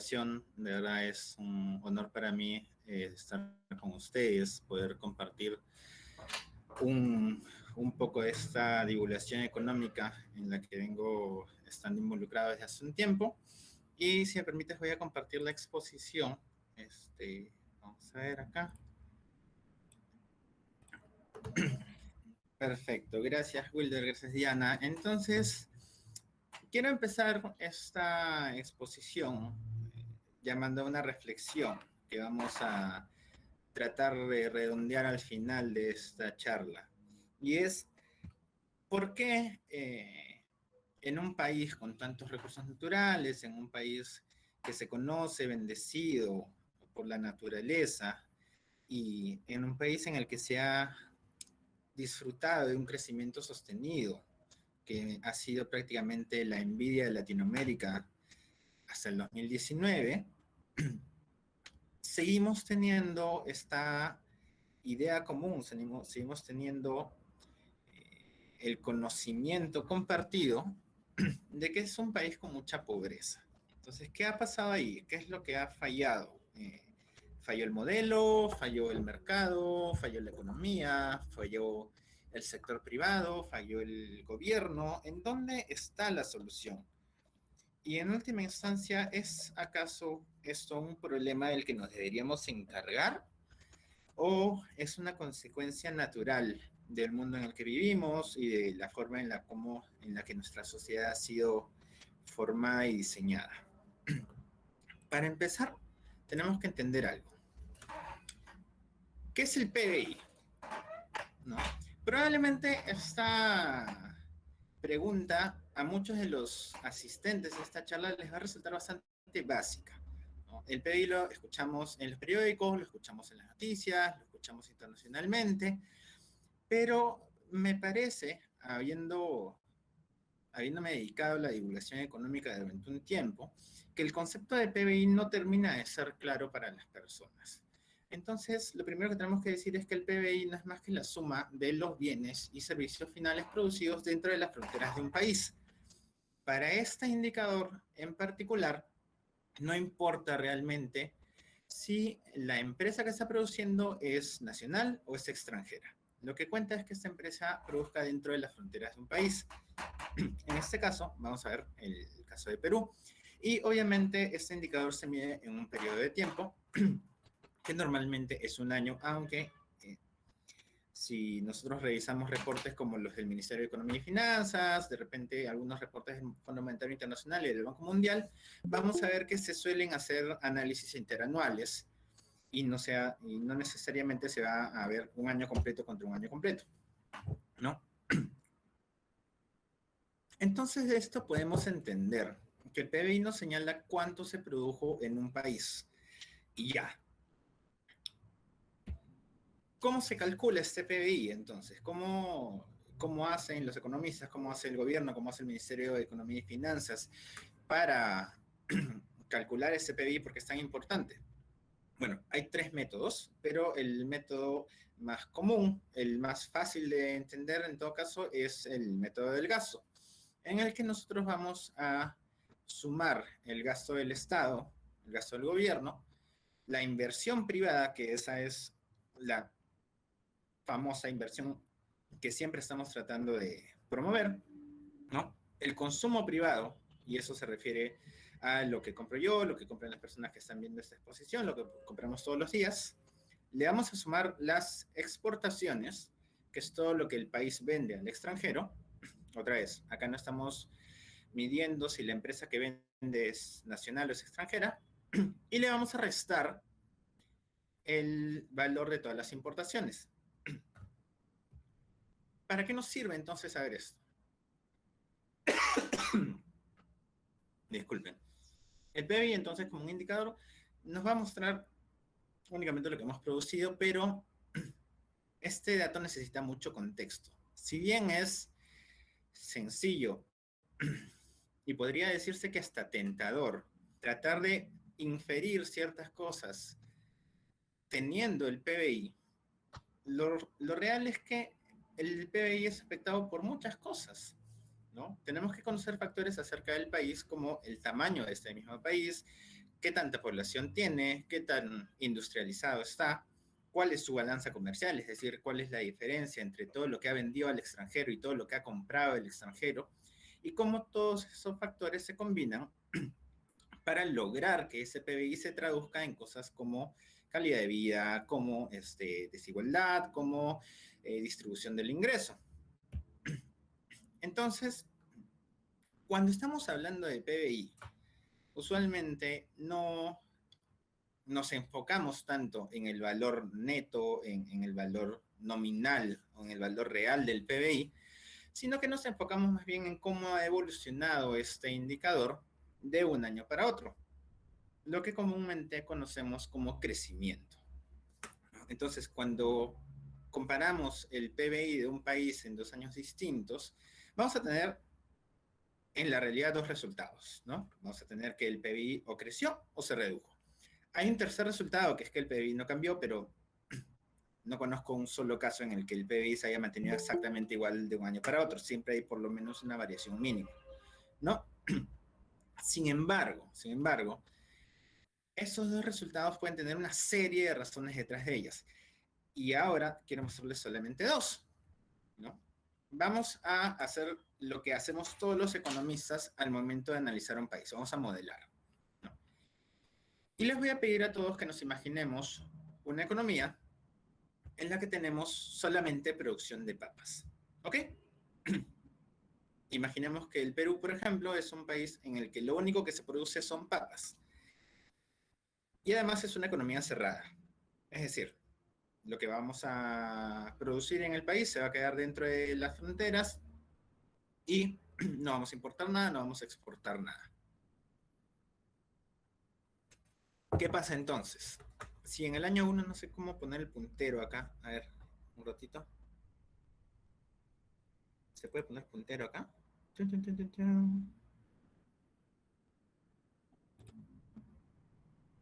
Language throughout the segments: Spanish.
invitación. De verdad es un honor para mí estar con ustedes, poder compartir un poco de esta divulgación económica en la que vengo estando involucrado desde hace un tiempo. Y si me permites voy a compartir la exposición. Vamos a ver acá. Perfecto, gracias Wilder, gracias Diana. Entonces, quiero empezar esta exposición llamando a una reflexión que vamos a tratar de redondear al final de esta charla. Y es, ¿por qué en un país con tantos recursos naturales, en un país que se conoce bendecido por la naturaleza y en un país en el que se ha disfrutado de un crecimiento sostenido, que ha sido prácticamente la envidia de Latinoamérica hasta el 2019, seguimos teniendo esta idea común, seguimos teniendo el conocimiento compartido de que es un país con mucha pobreza? Entonces, ¿qué ha pasado ahí? ¿Qué es lo que ha fallado? ¿Falló el modelo? ¿Falló el mercado? ¿Falló la economía? ¿Falló el sector privado? ¿Falló el gobierno? ¿En dónde está la solución? Y en última instancia, ¿es acaso esto un problema del que nos deberíamos encargar? ¿O es una consecuencia natural del mundo en el que vivimos y de la forma en la que nuestra sociedad ha sido formada y diseñada? Para empezar, tenemos que entender algo. ¿Qué es el PBI? ¿No? Probablemente esta pregunta a muchos de los asistentes a esta charla les va a resultar bastante básica, ¿no? El PBI lo escuchamos en los periódicos, lo escuchamos en las noticias, lo escuchamos internacionalmente, pero me parece, habiéndome dedicado a la divulgación económica durante un tiempo, que el concepto de PBI no termina de ser claro para las personas. Entonces, lo primero que tenemos que decir es que el PBI no es más que la suma de los bienes y servicios finales producidos dentro de las fronteras de un país. Para este indicador en particular, no importa realmente si la empresa que está produciendo es nacional o es extranjera. Lo que cuenta es que esta empresa produzca dentro de las fronteras de un país. En este caso, vamos a ver el caso de Perú. Y obviamente este indicador se mide en un periodo de tiempo que normalmente es un año, aunque si nosotros revisamos reportes como los del Ministerio de Economía y Finanzas, de repente algunos reportes del Fondo Monetario Internacional y del Banco Mundial, vamos a ver que se suelen hacer análisis interanuales y no necesariamente se va a ver un año completo contra un año completo, ¿no? Entonces de esto podemos entender que el PBI nos señala cuánto se produjo en un país y ya. ¿Cómo se calcula este PBI entonces? ¿Cómo hacen los economistas, cómo hace el gobierno, cómo hace el Ministerio de Economía y Finanzas para calcular ese PBI? Porque es tan importante. Bueno, hay tres métodos, pero el método más común, el más fácil de entender en todo caso, es el método del gasto, en el que nosotros vamos a sumar el gasto del Estado, el gasto del gobierno, la inversión privada, que esa es la famosa inversión que siempre estamos tratando de promover, ¿no? El consumo privado, y eso se refiere a lo que compro yo, lo que compran las personas que están viendo esta exposición, lo que compramos todos los días. Le vamos a sumar las exportaciones, que es todo lo que el país vende al extranjero. Otra vez, acá no estamos midiendo si la empresa que vende es nacional o es extranjera, y le vamos a restar el valor de todas las importaciones. ¿Para qué nos sirve entonces saber esto? Disculpen. El PBI entonces como un indicador nos va a mostrar únicamente lo que hemos producido, pero este dato necesita mucho contexto. Si bien es sencillo y podría decirse que hasta tentador tratar de inferir ciertas cosas teniendo el PBI, lo real es que el PBI es afectado por muchas cosas, ¿no? Tenemos que conocer factores acerca del país como el tamaño de este mismo país, qué tanta población tiene, qué tan industrializado está, cuál es su balanza comercial, es decir, cuál es la diferencia entre todo lo que ha vendido al extranjero y todo lo que ha comprado el extranjero, y cómo todos esos factores se combinan para lograr que ese PBI se traduzca en cosas como calidad de vida, como desigualdad, como distribución del ingreso. Entonces, cuando estamos hablando de PBI, usualmente no nos enfocamos tanto en el valor neto, en el valor nominal o en el valor real del PBI, sino que nos enfocamos más bien en cómo ha evolucionado este indicador de un año para otro, lo que comúnmente conocemos como crecimiento. Entonces, cuando comparamos el PBI de un país en 2 años distintos, vamos a tener en la realidad dos resultados, ¿no? Vamos a tener que el PBI o creció o se redujo. Hay un tercer resultado, que es que el PBI no cambió, pero no conozco un solo caso en el que el PBI se haya mantenido exactamente igual de un año para otro. Siempre hay por lo menos una variación mínima, ¿no? Sin embargo, esos dos resultados pueden tener una serie de razones detrás de ellas. Y ahora quiero mostrarles solamente dos, ¿no? Vamos a hacer lo que hacemos todos los economistas al momento de analizar un país. Vamos a modelar, ¿no? Y les voy a pedir a todos que nos imaginemos una economía en la que tenemos solamente producción de papas, ¿ok? Imaginemos que el Perú, por ejemplo, es un país en el que lo único que se produce son papas. Y además es una economía cerrada. Es decir, lo que vamos a producir en el país se va a quedar dentro de las fronteras y no vamos a importar nada, no vamos a exportar nada. ¿Qué pasa entonces? Si en el año 1, no sé cómo poner el puntero acá, a ver, un ratito. ¿Se puede poner puntero acá?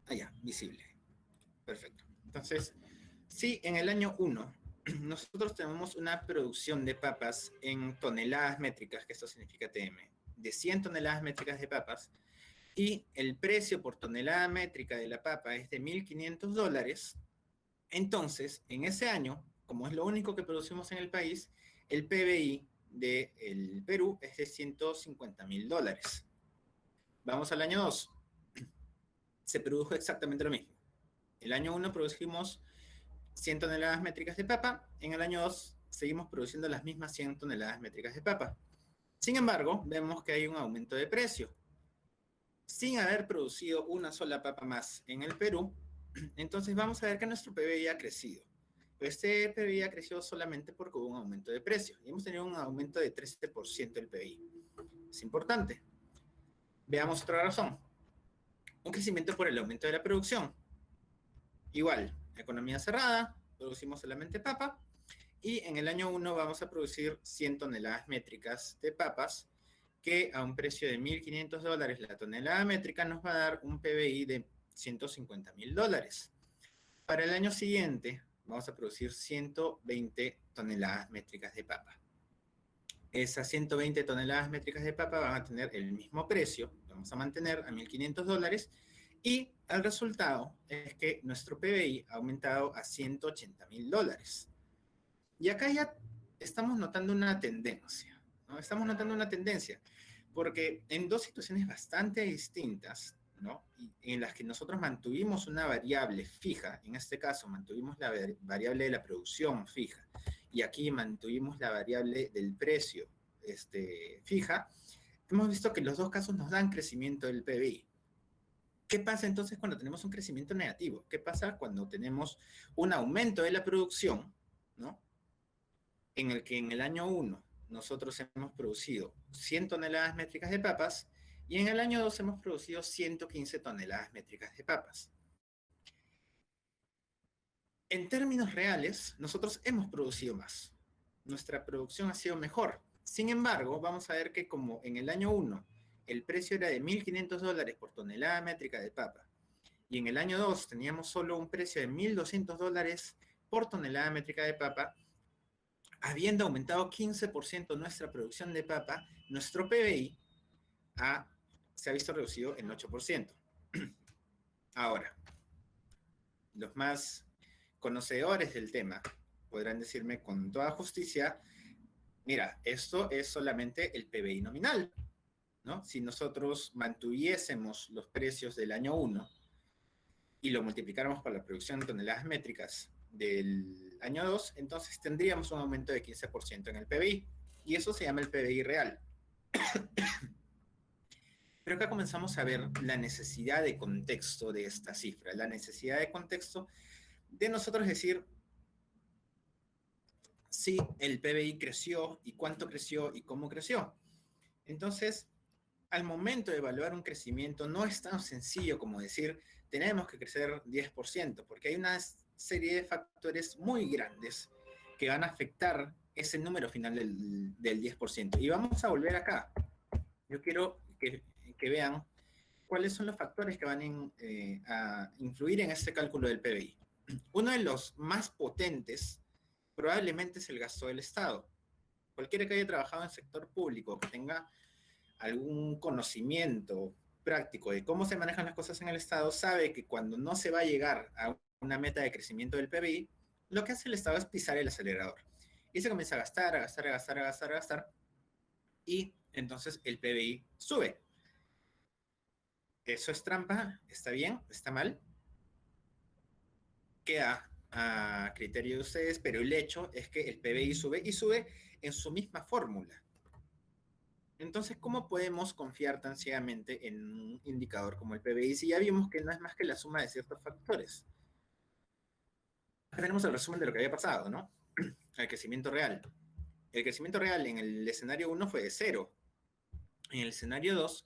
Ah, ya, visible. Perfecto. Entonces, si en el año 1 nosotros tenemos una producción de papas en toneladas métricas, que esto significa TM, de 100 toneladas métricas de papas, y el precio por tonelada métrica de la papa es de $1.500, entonces, en ese año, como es lo único que producimos en el país, el PBI del Perú es de $150.000. Vamos al año 2. Se produjo exactamente lo mismo. El año 1 producimos 100 toneladas métricas de papa, en el año 2 seguimos produciendo las mismas 100 toneladas métricas de papa. Sin embargo, vemos que hay un aumento de precio. Sin haber producido una sola papa más en el Perú, entonces vamos a ver que nuestro PBI ha crecido. Pero este PBI ha crecido solamente porque hubo un aumento de precio. Y hemos tenido un aumento de 13% del PBI. Es importante. Veamos otra razón. Un crecimiento por el aumento de la producción. Igual, economía cerrada, producimos solamente papa, y en el año 1 vamos a producir 100 toneladas métricas de papas, que a un precio de $1.500 la tonelada métrica nos va a dar un PBI de $150.000. Para el año siguiente vamos a producir 120 toneladas métricas de papa. Esas 120 toneladas métricas de papa van a tener el mismo precio, vamos a mantener a $1.500, y el resultado es que nuestro PBI ha aumentado a $180.000. Y acá ya estamos notando una tendencia, ¿no? Estamos notando una tendencia, porque en dos situaciones bastante distintas, ¿no? Y en las que nosotros mantuvimos una variable fija, en este caso mantuvimos la variable de la producción fija, y aquí mantuvimos la variable del precio fija, hemos visto que en los dos casos nos dan crecimiento del PBI. ¿Qué pasa entonces cuando tenemos un crecimiento negativo? ¿Qué pasa cuando tenemos un aumento de la producción, ¿no? En el que en el año 1 nosotros hemos producido 100 toneladas métricas de papas y en el año 2 hemos producido 115 toneladas métricas de papas. En términos reales, nosotros hemos producido más. Nuestra producción ha sido mejor. Sin embargo, vamos a ver que como en el año 1 el precio era de $1.500 por tonelada métrica de papa y en el año 2 teníamos solo un precio de $1.200 por tonelada métrica de papa, habiendo aumentado 15% nuestra producción de papa, nuestro PBI se ha visto reducido en 8%. Ahora, los más conocedores del tema podrán decirme con toda justicia, mira, esto es solamente el PBI nominal, ¿no? Si nosotros mantuviésemos los precios del año 1 y lo multiplicáramos por la producción de toneladas métricas del año 2, entonces tendríamos un aumento de 15% en el PBI. Y eso se llama el PBI real. Pero acá comenzamos a ver la necesidad de contexto de esta cifra, la necesidad de contexto de nosotros decir si el PBI creció y cuánto creció y cómo creció. Entonces, al momento de evaluar un crecimiento, no es tan sencillo como decir tenemos que crecer 10%, porque hay una serie de factores muy grandes que van a afectar ese número final del 10%. Y vamos a volver acá. Yo quiero que vean cuáles son los factores que van a influir en este cálculo del PBI. Uno de los más potentes probablemente es el gasto del Estado. Cualquiera que haya trabajado en el sector público, que tenga algún conocimiento práctico de cómo se manejan las cosas en el Estado, sabe que cuando no se va a llegar a una meta de crecimiento del PBI, lo que hace el Estado es pisar el acelerador. Y se comienza a gastar, a gastar, a gastar, a gastar, a gastar, y entonces el PBI sube. ¿Eso es trampa? ¿Está bien? ¿Está mal? Queda a criterio de ustedes, pero el hecho es que el PBI sube y sube en su misma fórmula. Entonces, ¿cómo podemos confiar tan ciegamente en un indicador como el PBI si ya vimos que no es más que la suma de ciertos factores? Acá tenemos el resumen de lo que había pasado, ¿no? El crecimiento real. El crecimiento real en el escenario 1 fue de 0. En el escenario 2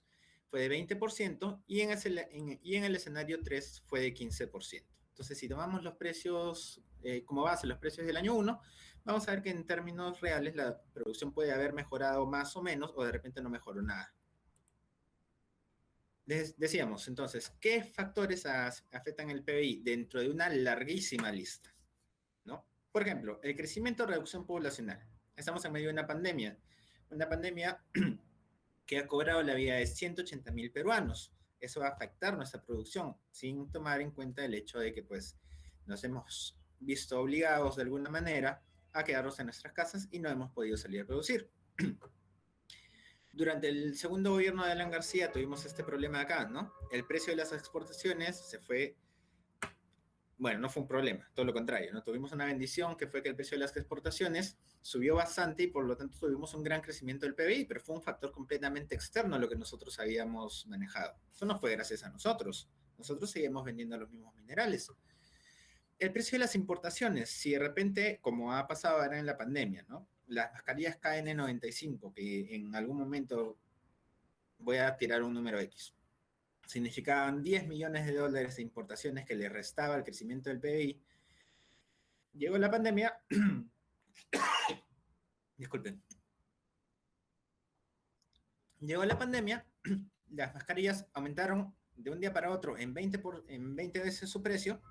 fue de 20% y en el escenario 3 fue de 15%. Entonces, si tomamos los precios como base, los precios del año 1, vamos a ver que en términos reales la producción puede haber mejorado más o menos o de repente no mejoró nada. Decíamos, entonces, ¿qué factores afectan el PBI dentro de una larguísima lista? ¿No? Por ejemplo, el crecimiento o reducción poblacional. Estamos en medio de una pandemia que ha cobrado la vida de 180.000 peruanos. Eso va a afectar nuestra producción, sin tomar en cuenta el hecho de que pues, nos hemos visto obligados de alguna manera a quedarnos en nuestras casas y no hemos podido salir a producir. Durante el segundo gobierno de Alan García tuvimos este problema acá, ¿no? El precio de las exportaciones se fue, bueno, no fue un problema, todo lo contrario, ¿no? Tuvimos una bendición que fue que el precio de las exportaciones subió bastante y por lo tanto tuvimos un gran crecimiento del PBI, pero fue un factor completamente externo a lo que nosotros habíamos manejado. Eso no fue gracias a nosotros. Nosotros seguimos vendiendo los mismos minerales. El precio de las importaciones, si de repente, como ha pasado ahora en la pandemia, ¿no? Las mascarillas KN95, que en algún momento voy a tirar un número X, significaban 10 millones de dólares de importaciones que le restaba el crecimiento del PBI. Llegó la pandemia, disculpen, llegó la pandemia, las mascarillas aumentaron de un día para otro en 20 veces su precio,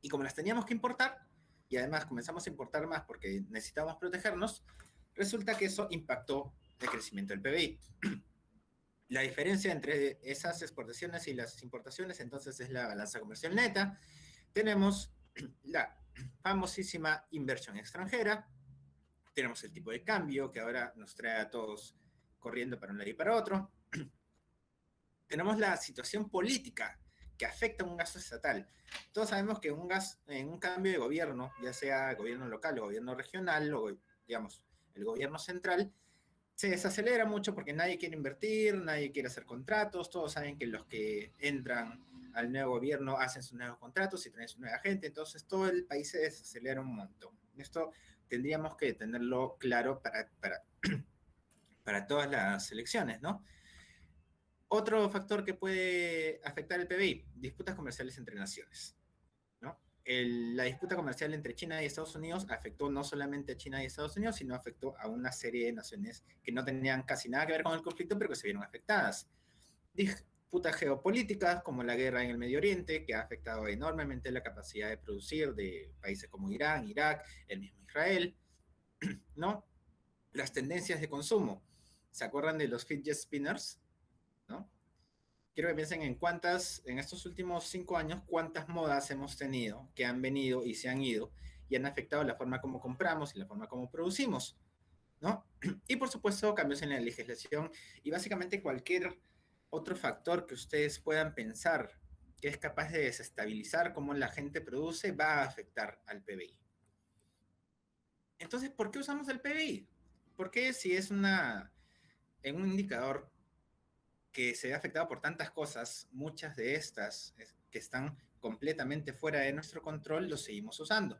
y como las teníamos que importar, y además comenzamos a importar más porque necesitábamos protegernos, resulta que eso impactó el crecimiento del PBI. La diferencia entre esas exportaciones y las importaciones entonces es la balanza comercial neta. Tenemos la famosísima inversión extranjera, tenemos el tipo de cambio que ahora nos trae a todos corriendo para un lado y para otro, tenemos la situación política que afecta a un gasto estatal. Todos sabemos que en un cambio de gobierno, ya sea gobierno local o gobierno regional, o digamos, el gobierno central, se desacelera mucho porque nadie quiere invertir, nadie quiere hacer contratos, todos saben que los que entran al nuevo gobierno hacen sus nuevos contratos y traen su nueva gente, entonces todo el país se desacelera un montón. Esto tendríamos que tenerlo claro para todas las elecciones, ¿no? Otro factor que puede afectar el PBI, disputas comerciales entre naciones, ¿no? La disputa comercial entre China y Estados Unidos afectó no solamente a China y Estados Unidos, sino afectó a una serie de naciones que no tenían casi nada que ver con el conflicto, pero que se vieron afectadas. Disputas geopolíticas, como la guerra en el Medio Oriente, que ha afectado enormemente la capacidad de producir de países como Irán, Irak, el mismo Israel, ¿no? Las tendencias de consumo. ¿Se acuerdan de los fidget spinners? ¿No? quiero que piensen en en estos últimos 5 años, cuántas modas hemos tenido que han venido y se han ido y han afectado la forma como compramos y la forma como producimos, ¿no? Y por supuesto, cambios en la legislación y básicamente cualquier otro factor que ustedes puedan pensar que es capaz de desestabilizar cómo la gente produce va a afectar al PBI. Entonces, ¿por qué usamos el PBI? ¿Por qué si es en un indicador que se ve afectado por tantas cosas, muchas de estas que están completamente fuera de nuestro control, lo seguimos usando?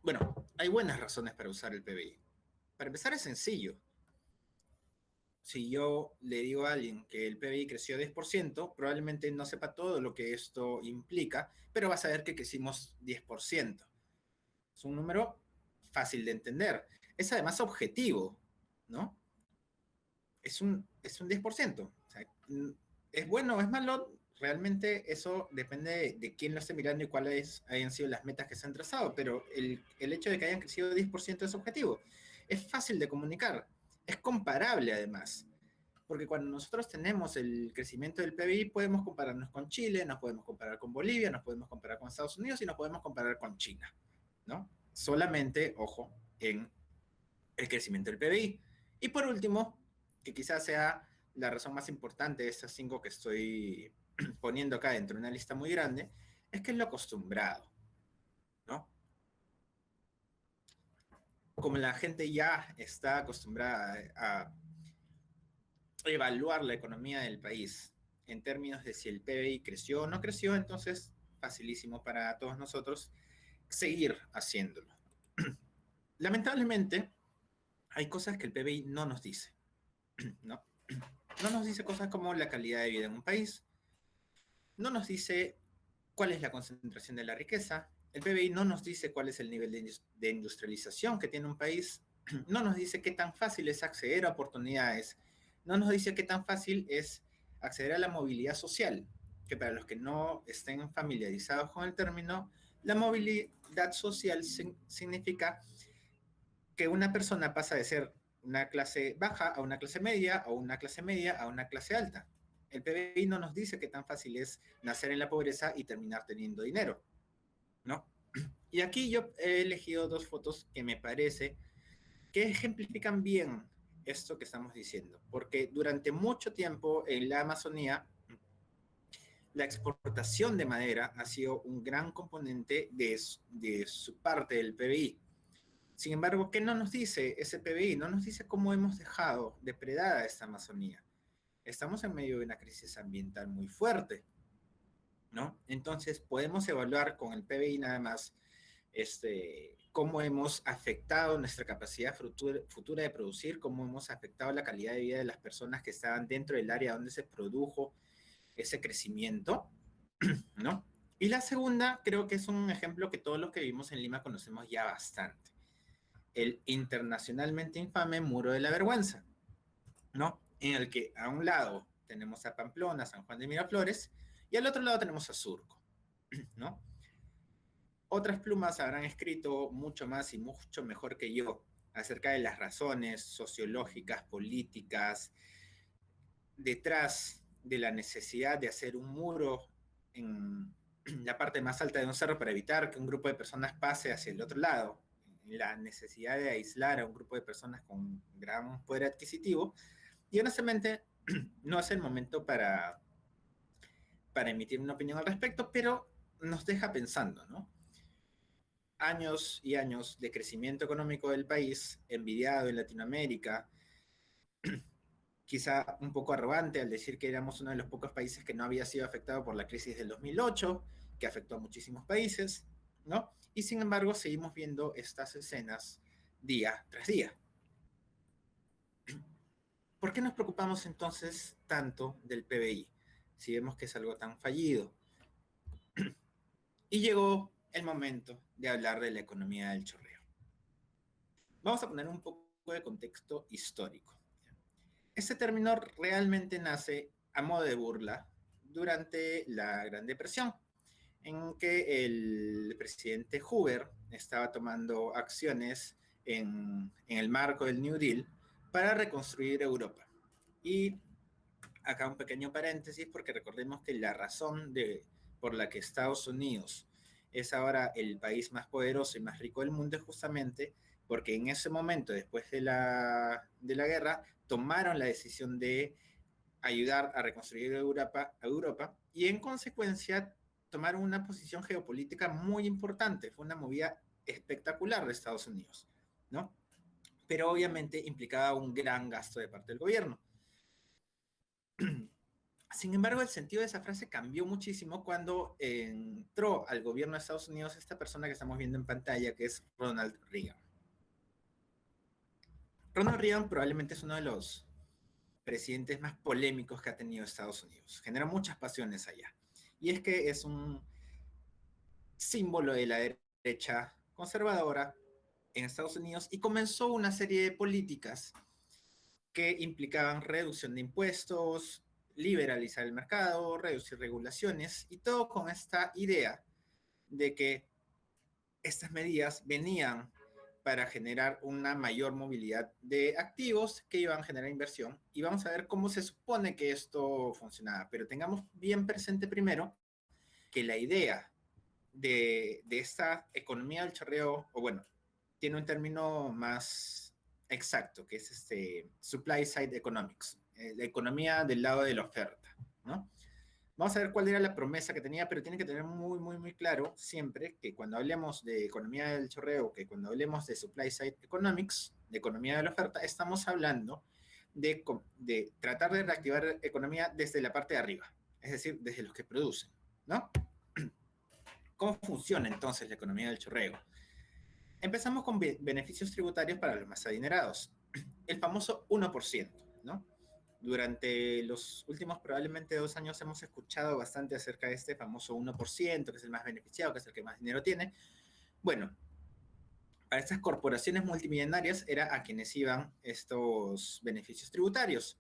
Bueno, hay buenas razones para usar el PBI. Para empezar, es sencillo. Si yo le digo a alguien que el PBI creció 10%, probablemente no sepa todo lo que esto implica, pero va a saber que crecimos 10%. Es un número fácil de entender. Es además objetivo, ¿no? Es un 10%. O sea, ¿es bueno o es malo? Realmente eso depende de quién lo esté mirando y cuáles hayan sido las metas que se han trazado, pero el hecho de que hayan crecido 10% es objetivo. Es fácil de comunicar, es comparable además, porque cuando nosotros tenemos el crecimiento del PBI podemos compararnos con Chile, nos podemos comparar con Bolivia, nos podemos comparar con Estados Unidos y nos podemos comparar con China, ¿no? Solamente, ojo, en el crecimiento del PBI. Y por último, que quizás sea la razón más importante de estas 5 que estoy poniendo acá dentro de una lista muy grande, es que es lo acostumbrado, ¿no? Como la gente ya está acostumbrada a evaluar la economía del país en términos de si el PBI creció o no creció, entonces facilísimo para todos nosotros seguir haciéndolo. Lamentablemente, hay cosas que el PBI no nos dice, ¿no? No nos dice cosas como la calidad de vida en un país, no nos dice cuál es la concentración de la riqueza, el PBI no nos dice cuál es el nivel de industrialización que tiene un país, no nos dice qué tan fácil es acceder a oportunidades, no nos dice qué tan fácil es acceder a la movilidad social, que para los que no estén familiarizados con el término, la movilidad social significa que una persona pasa de ser una clase baja a una clase media, o una clase media a una clase alta. El PBI no nos dice qué tan fácil es nacer en la pobreza y terminar teniendo dinero, ¿no? Y aquí yo he elegido 2 fotos que me parece que ejemplifican bien esto que estamos diciendo, porque durante mucho tiempo en la Amazonía la exportación de madera ha sido un gran componente de su parte del PBI. Sin embargo, ¿qué no nos dice ese PBI? No nos dice cómo hemos dejado depredada esta Amazonía. Estamos en medio de una crisis ambiental muy fuerte, ¿no? Entonces, podemos evaluar con el PBI nada más cómo hemos afectado nuestra capacidad futura de producir, cómo hemos afectado la calidad de vida de las personas que estaban dentro del área donde se produjo ese crecimiento, ¿no? Y la segunda, creo que es un ejemplo que todos los que vivimos en Lima conocemos ya bastante. El internacionalmente infame Muro de la Vergüenza, ¿no? En el que a un lado tenemos a Pamplona, San Juan de Miraflores, y al otro lado tenemos a Surco, ¿no? Otras plumas habrán escrito mucho más y mucho mejor que yo acerca de las razones sociológicas, políticas, detrás de la necesidad de hacer un muro en la parte más alta de un cerro para evitar que un grupo de personas pase hacia el otro lado, la necesidad de aislar a un grupo de personas con gran poder adquisitivo, y honestamente no es el momento para emitir una opinión al respecto, pero nos deja pensando, ¿no? Años y años de crecimiento económico del país, envidiado en Latinoamérica, quizá un poco arrogante al decir que éramos uno de los pocos países que no había sido afectado por la crisis del 2008, que afectó a muchísimos países, ¿no? Y sin embargo seguimos viendo estas escenas día tras día. ¿Por qué nos preocupamos entonces tanto del PBI si vemos que es algo tan fallido? Y llegó el momento de hablar de la economía del chorreo. Vamos a poner un poco de contexto histórico. Este término realmente nace a modo de burla durante la Gran Depresión, en que el presidente Hoover estaba tomando acciones en el marco del New Deal para reconstruir Europa. Y acá un pequeño paréntesis, porque recordemos que la razón por la que Estados Unidos es ahora el país más poderoso y más rico del mundo es justamente porque en ese momento, después de la guerra, tomaron la decisión de ayudar a reconstruir Europa y en consecuencia tomaron una posición geopolítica muy importante. Fue una movida espectacular de Estados Unidos, ¿no? Pero obviamente implicaba un gran gasto de parte del gobierno. Sin embargo, el sentido de esa frase cambió muchísimo cuando entró al gobierno de Estados Unidos esta persona que estamos viendo en pantalla, que es Ronald Reagan. Ronald Reagan probablemente es uno de los presidentes más polémicos que ha tenido Estados Unidos. Genera muchas pasiones allá. Y es que es un símbolo de la derecha conservadora en Estados Unidos y comenzó una serie de políticas que implicaban reducción de impuestos, liberalizar el mercado, reducir regulaciones y todo con esta idea de que estas medidas venían para generar una mayor movilidad de activos que iban a generar inversión. Y vamos a ver cómo se supone que esto funcionaba. Pero tengamos bien presente primero que la idea de esta economía del chorreo, o bueno, tiene un término más exacto, que es supply side economics, la economía del lado de la oferta, ¿no? Vamos a ver cuál era la promesa que tenía, pero tiene que tener muy, muy, muy claro siempre que cuando hablemos de economía del chorreo, que cuando hablemos de supply side economics, de economía de la oferta, estamos hablando de tratar de reactivar la economía desde la parte de arriba, es decir, desde los que producen, ¿no? ¿Cómo funciona entonces la economía del chorreo? Empezamos con beneficios tributarios para los más adinerados, el famoso 1%, ¿no? Durante los últimos probablemente 2 años hemos escuchado bastante acerca de este famoso 1%, que es el más beneficiado, que es el que más dinero tiene. Bueno, a estas corporaciones multimillonarias era a quienes iban estos beneficios tributarios.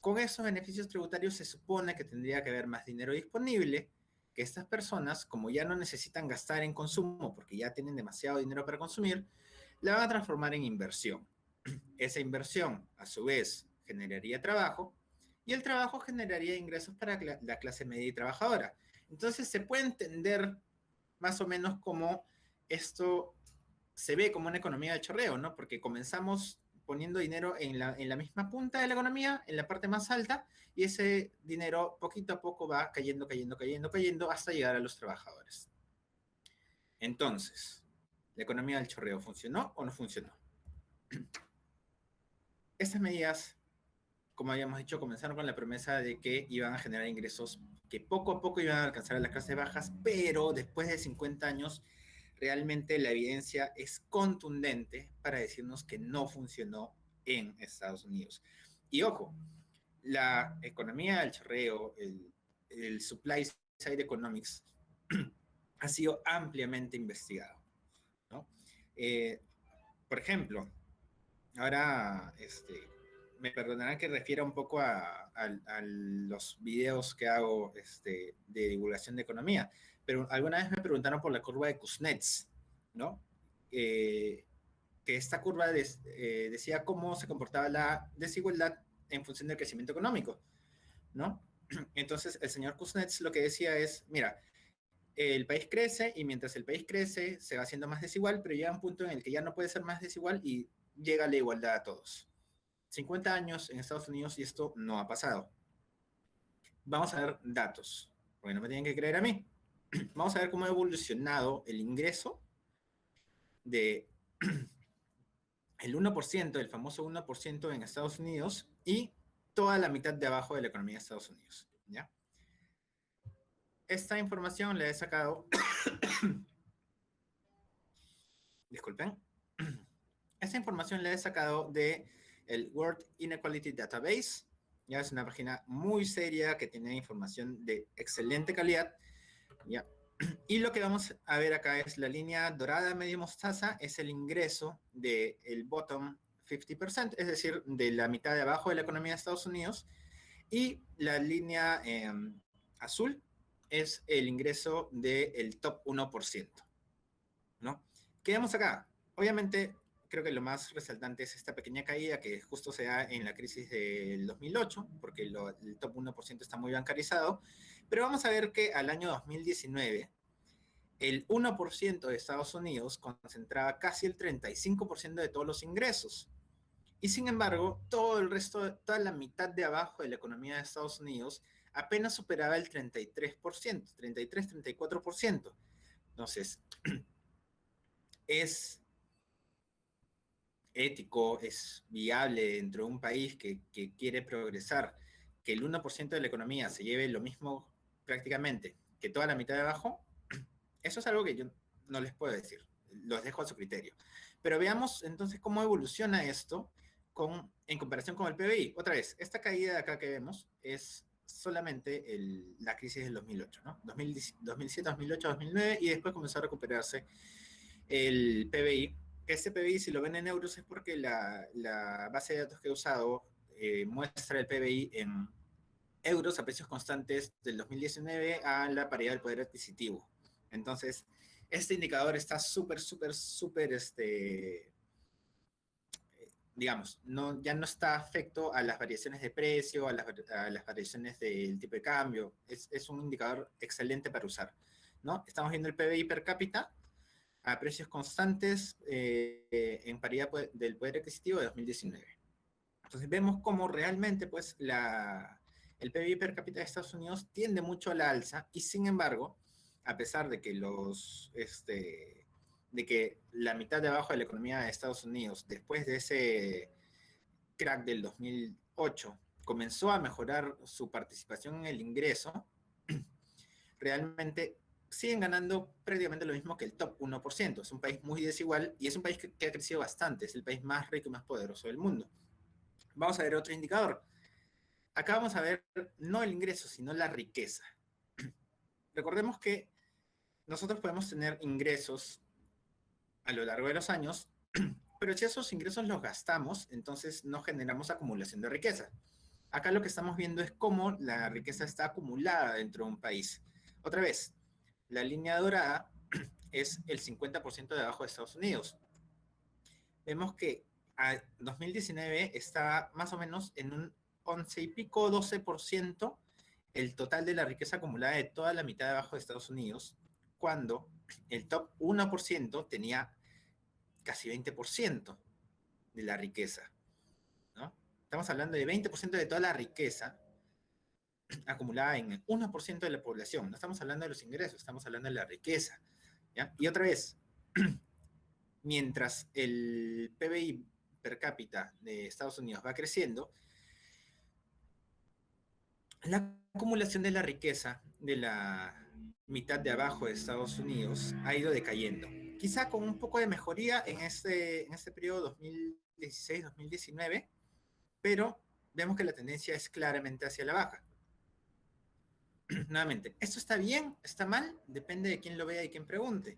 Con esos beneficios tributarios se supone que tendría que haber más dinero disponible, que estas personas, como ya no necesitan gastar en consumo porque ya tienen demasiado dinero para consumir, la van a transformar en inversión. Esa inversión, a su vez, generaría trabajo y el trabajo generaría ingresos para la clase media y trabajadora. Entonces se puede entender más o menos como esto se ve como una economía de chorreo, ¿no? Porque comenzamos poniendo dinero en la misma punta de la economía, en la parte más alta, y ese dinero poquito a poco va cayendo, cayendo, cayendo, cayendo hasta llegar a los trabajadores. Entonces, ¿la economía del chorreo funcionó o no funcionó? Estas medidas, como habíamos dicho, comenzaron con la promesa de que iban a generar ingresos que poco a poco iban a alcanzar a las clases bajas, pero después de 50 años, realmente la evidencia es contundente para decirnos que no funcionó en Estados Unidos. Y ojo, la economía del chorreo, el supply side economics, ha sido ampliamente investigado, ¿no? Por ejemplo, ahora me perdonarán que refiera un poco a los videos que hago de divulgación de economía, pero alguna vez me preguntaron por la curva de Kuznets, ¿no? Que esta curva decía cómo se comportaba la desigualdad en función del crecimiento económico, ¿no? Entonces, el señor Kuznets lo que decía es, mira, el país crece y mientras el país crece se va haciendo más desigual, pero llega un punto en el que ya no puede ser más desigual y llega la igualdad a todos. 50 años en Estados Unidos y esto no ha pasado. Vamos a ver datos, porque no me tienen que creer a mí. Vamos a ver cómo ha evolucionado el ingreso de el 1%, el famoso 1% en Estados Unidos y toda la mitad de abajo de la economía de Estados Unidos. ¿Ya? Esta información la he sacado, disculpen, esta información la he sacado de el World Inequality Database. Ya es una página muy seria que tiene información de excelente calidad. ¿Ya? Y lo que vamos a ver acá es la línea dorada medio mostaza, es el ingreso del bottom 50%, es decir, de la mitad de abajo de la economía de Estados Unidos. Y la línea azul es el ingreso del top 1%. ¿No? ¿Qué vemos acá? Obviamente creo que lo más resaltante es esta pequeña caída que justo se da en la crisis del 2008, porque el top 1% está muy bancarizado, pero vamos a ver que al año 2019, el 1% de Estados Unidos concentraba casi el 35% de todos los ingresos. Y sin embargo, todo el resto, toda la mitad de abajo de la economía de Estados Unidos apenas superaba el 33%, 33, 34%. Entonces, es ético, es viable dentro de un país que quiere progresar, que el 1% de la economía se lleve lo mismo prácticamente que toda la mitad de abajo. Eso es algo que yo no les puedo decir, los dejo a su criterio. Pero veamos entonces cómo evoluciona esto en comparación con el PBI. Otra vez, esta caída de acá que vemos es solamente la crisis del 2008, ¿no? 2007, 2008, 2009, y después comenzó a recuperarse el PBI. Este PBI, si lo ven en euros, es porque la base de datos que he usado muestra el PBI en euros a precios constantes del 2019 a la paridad del poder adquisitivo. Entonces, este indicador está súper, digamos, ya no está afecto a las variaciones de precio, a las variaciones del tipo de cambio. Es un indicador excelente para usar, ¿no? Estamos viendo el PBI per cápita a precios constantes en paridad del poder adquisitivo de 2019. Entonces vemos cómo realmente pues, el PIB per cápita de Estados Unidos tiende mucho a la alza y sin embargo, a pesar de que, de que la mitad de abajo de la economía de Estados Unidos, después de ese crack del 2008, comenzó a mejorar su participación en el ingreso, realmente siguen ganando prácticamente lo mismo que el top 1%. Es un país muy desigual y es un país que ha crecido bastante, es el país más rico y más poderoso del mundo. Vamos a ver otro indicador. Acá vamos a ver no el ingreso, sino la riqueza. Recordemos que nosotros podemos tener ingresos a lo largo de los años, pero si esos ingresos los gastamos, entonces no generamos acumulación de riqueza. Acá lo que estamos viendo es cómo la riqueza está acumulada dentro de un país. Otra vez, la línea dorada es el 50% de abajo de Estados Unidos. Vemos que a 2019 está más o menos en un 11 y pico, 12% el total de la riqueza acumulada de toda la mitad de abajo de Estados Unidos, cuando el top 1% tenía casi 20% de la riqueza, ¿no? Estamos hablando de 20% de toda la riqueza acumulada en el 1% de la población. No estamos hablando de los ingresos, estamos hablando de la riqueza, ¿ya? Y otra vez, mientras el PBI per cápita de Estados Unidos va creciendo, la acumulación de la riqueza de la mitad de abajo de Estados Unidos ha ido decayendo. Quizá con un poco de mejoría en este periodo 2016-2019, pero vemos que la tendencia es claramente hacia la baja. Nuevamente, ¿esto está bien? ¿Está mal? Depende de quién lo vea y quién pregunte,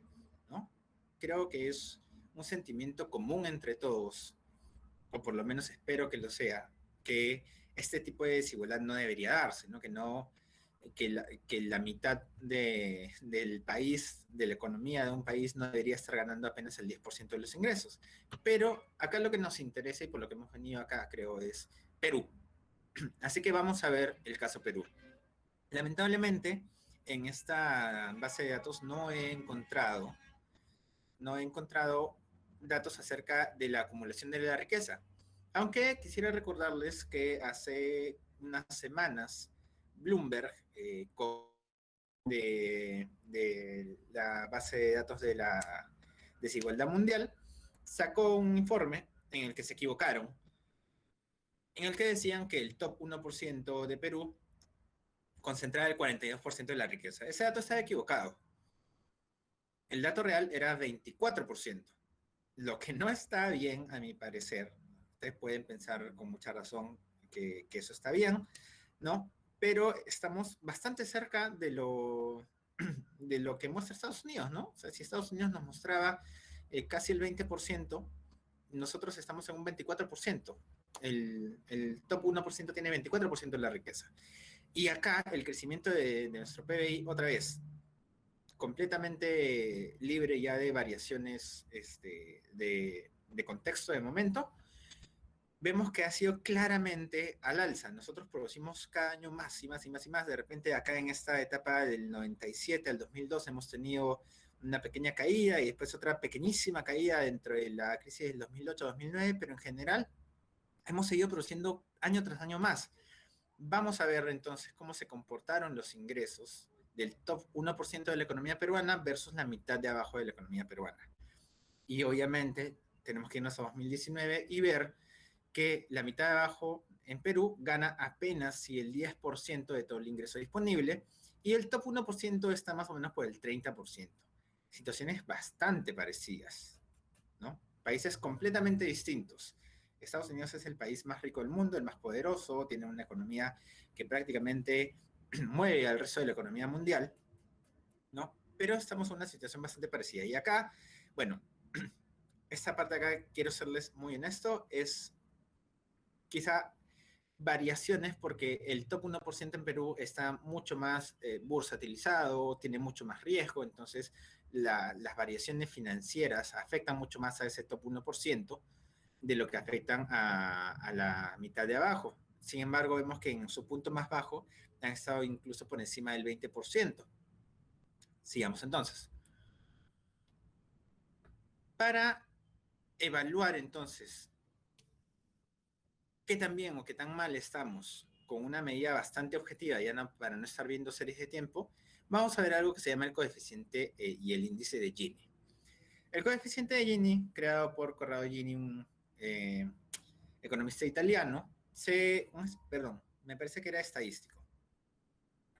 ¿no? Creo que es un sentimiento común entre todos, o por lo menos espero que lo sea, que este tipo de desigualdad no debería darse, ¿no? Que la mitad del país, de la economía de un país, no debería estar ganando apenas el 10% de los ingresos. Pero acá lo que nos interesa y por lo que hemos venido acá, creo, es Perú. Así que vamos a ver el caso Perú. Lamentablemente, en esta base de datos no he encontrado datos acerca de la acumulación de la riqueza. Aunque quisiera recordarles que hace unas semanas Bloomberg, de la base de datos de la desigualdad mundial, sacó un informe en el que se equivocaron, en el que decían que el top 1% de Perú concentraba el 42% de la riqueza. Ese dato estaba equivocado. El dato real era 24%. Lo que no está bien, a mi parecer, ustedes pueden pensar con mucha razón que eso está bien, ¿no? Pero estamos bastante cerca de lo que muestra Estados Unidos, ¿no? O sea, si Estados Unidos nos mostraba casi el 20%, nosotros estamos en un 24%. El top 1% tiene 24% de la riqueza. Y acá el crecimiento de nuestro PBI, otra vez, completamente libre ya de variaciones de contexto de momento, vemos que ha sido claramente al alza. Nosotros producimos cada año más y más y más y más. De repente acá en esta etapa del 97 al 2002 hemos tenido una pequeña caída y después otra pequeñísima caída dentro de la crisis del 2008-2009, pero en general hemos seguido produciendo año tras año más. Vamos a ver entonces cómo se comportaron los ingresos del top 1% de la economía peruana versus la mitad de abajo de la economía peruana. Y obviamente tenemos que irnos a 2019 y ver que la mitad de abajo en Perú gana apenas si el 10% de todo el ingreso disponible y el top 1% está más o menos por el 30%. Situaciones bastante parecidas, ¿no? Países completamente distintos. Estados Unidos es el país más rico del mundo, el más poderoso, tiene una economía que prácticamente mueve al resto de la economía mundial, ¿no? Pero estamos en una situación bastante parecida. Y acá, bueno, esta parte de acá, quiero serles muy honesto, es quizá variaciones porque el top 1% en Perú está mucho más bursatilizado, tiene mucho más riesgo, entonces las variaciones financieras afectan mucho más a ese top 1% de lo que afectan a la mitad de abajo. Sin embargo, vemos que en su punto más bajo han estado incluso por encima del 20%. Sigamos entonces. Para evaluar entonces qué tan bien o qué tan mal estamos con una medida bastante objetiva, ya no, para no estar viendo series de tiempo, vamos a ver algo que se llama el coeficiente y el índice de Gini. El coeficiente de Gini, creado por Corrado Gini, un economista italiano, perdón, me parece que era estadístico.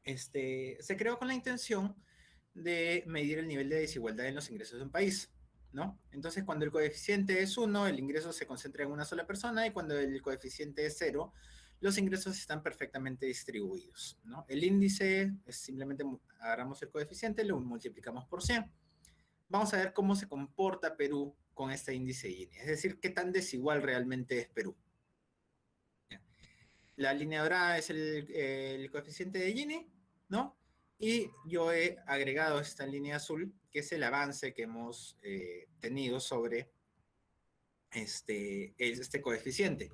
Se creó con la intención de medir el nivel de desigualdad en los ingresos de un país, ¿no? Entonces, cuando el coeficiente es 1, el ingreso se concentra en una sola persona, y cuando el coeficiente es 0, los ingresos están perfectamente distribuidos, ¿no? El índice es simplemente agarramos el coeficiente, lo multiplicamos por 100. Vamos a ver cómo se comporta Perú con este índice Gini, es decir, qué tan desigual realmente es Perú. La línea dorada es el coeficiente de Gini, ¿no? Y yo he agregado esta línea azul, que es el avance que hemos tenido sobre este coeficiente.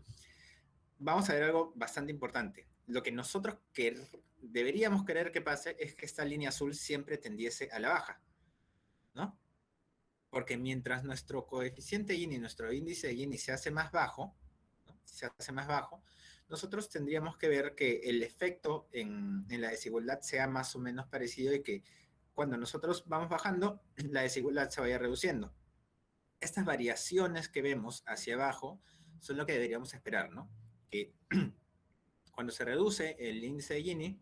Vamos a ver algo bastante importante. Lo que nosotros deberíamos querer que pase es que esta línea azul siempre tendiese a la baja, ¿no? Porque mientras nuestro coeficiente Gini, nuestro índice de Gini se hace más bajo, ¿no? Se hace más bajo, nosotros tendríamos que ver que el efecto en la desigualdad sea más o menos parecido y que cuando nosotros vamos bajando, la desigualdad se vaya reduciendo. Estas variaciones que vemos hacia abajo son lo que deberíamos esperar, ¿no? Que cuando se reduce el índice de Gini,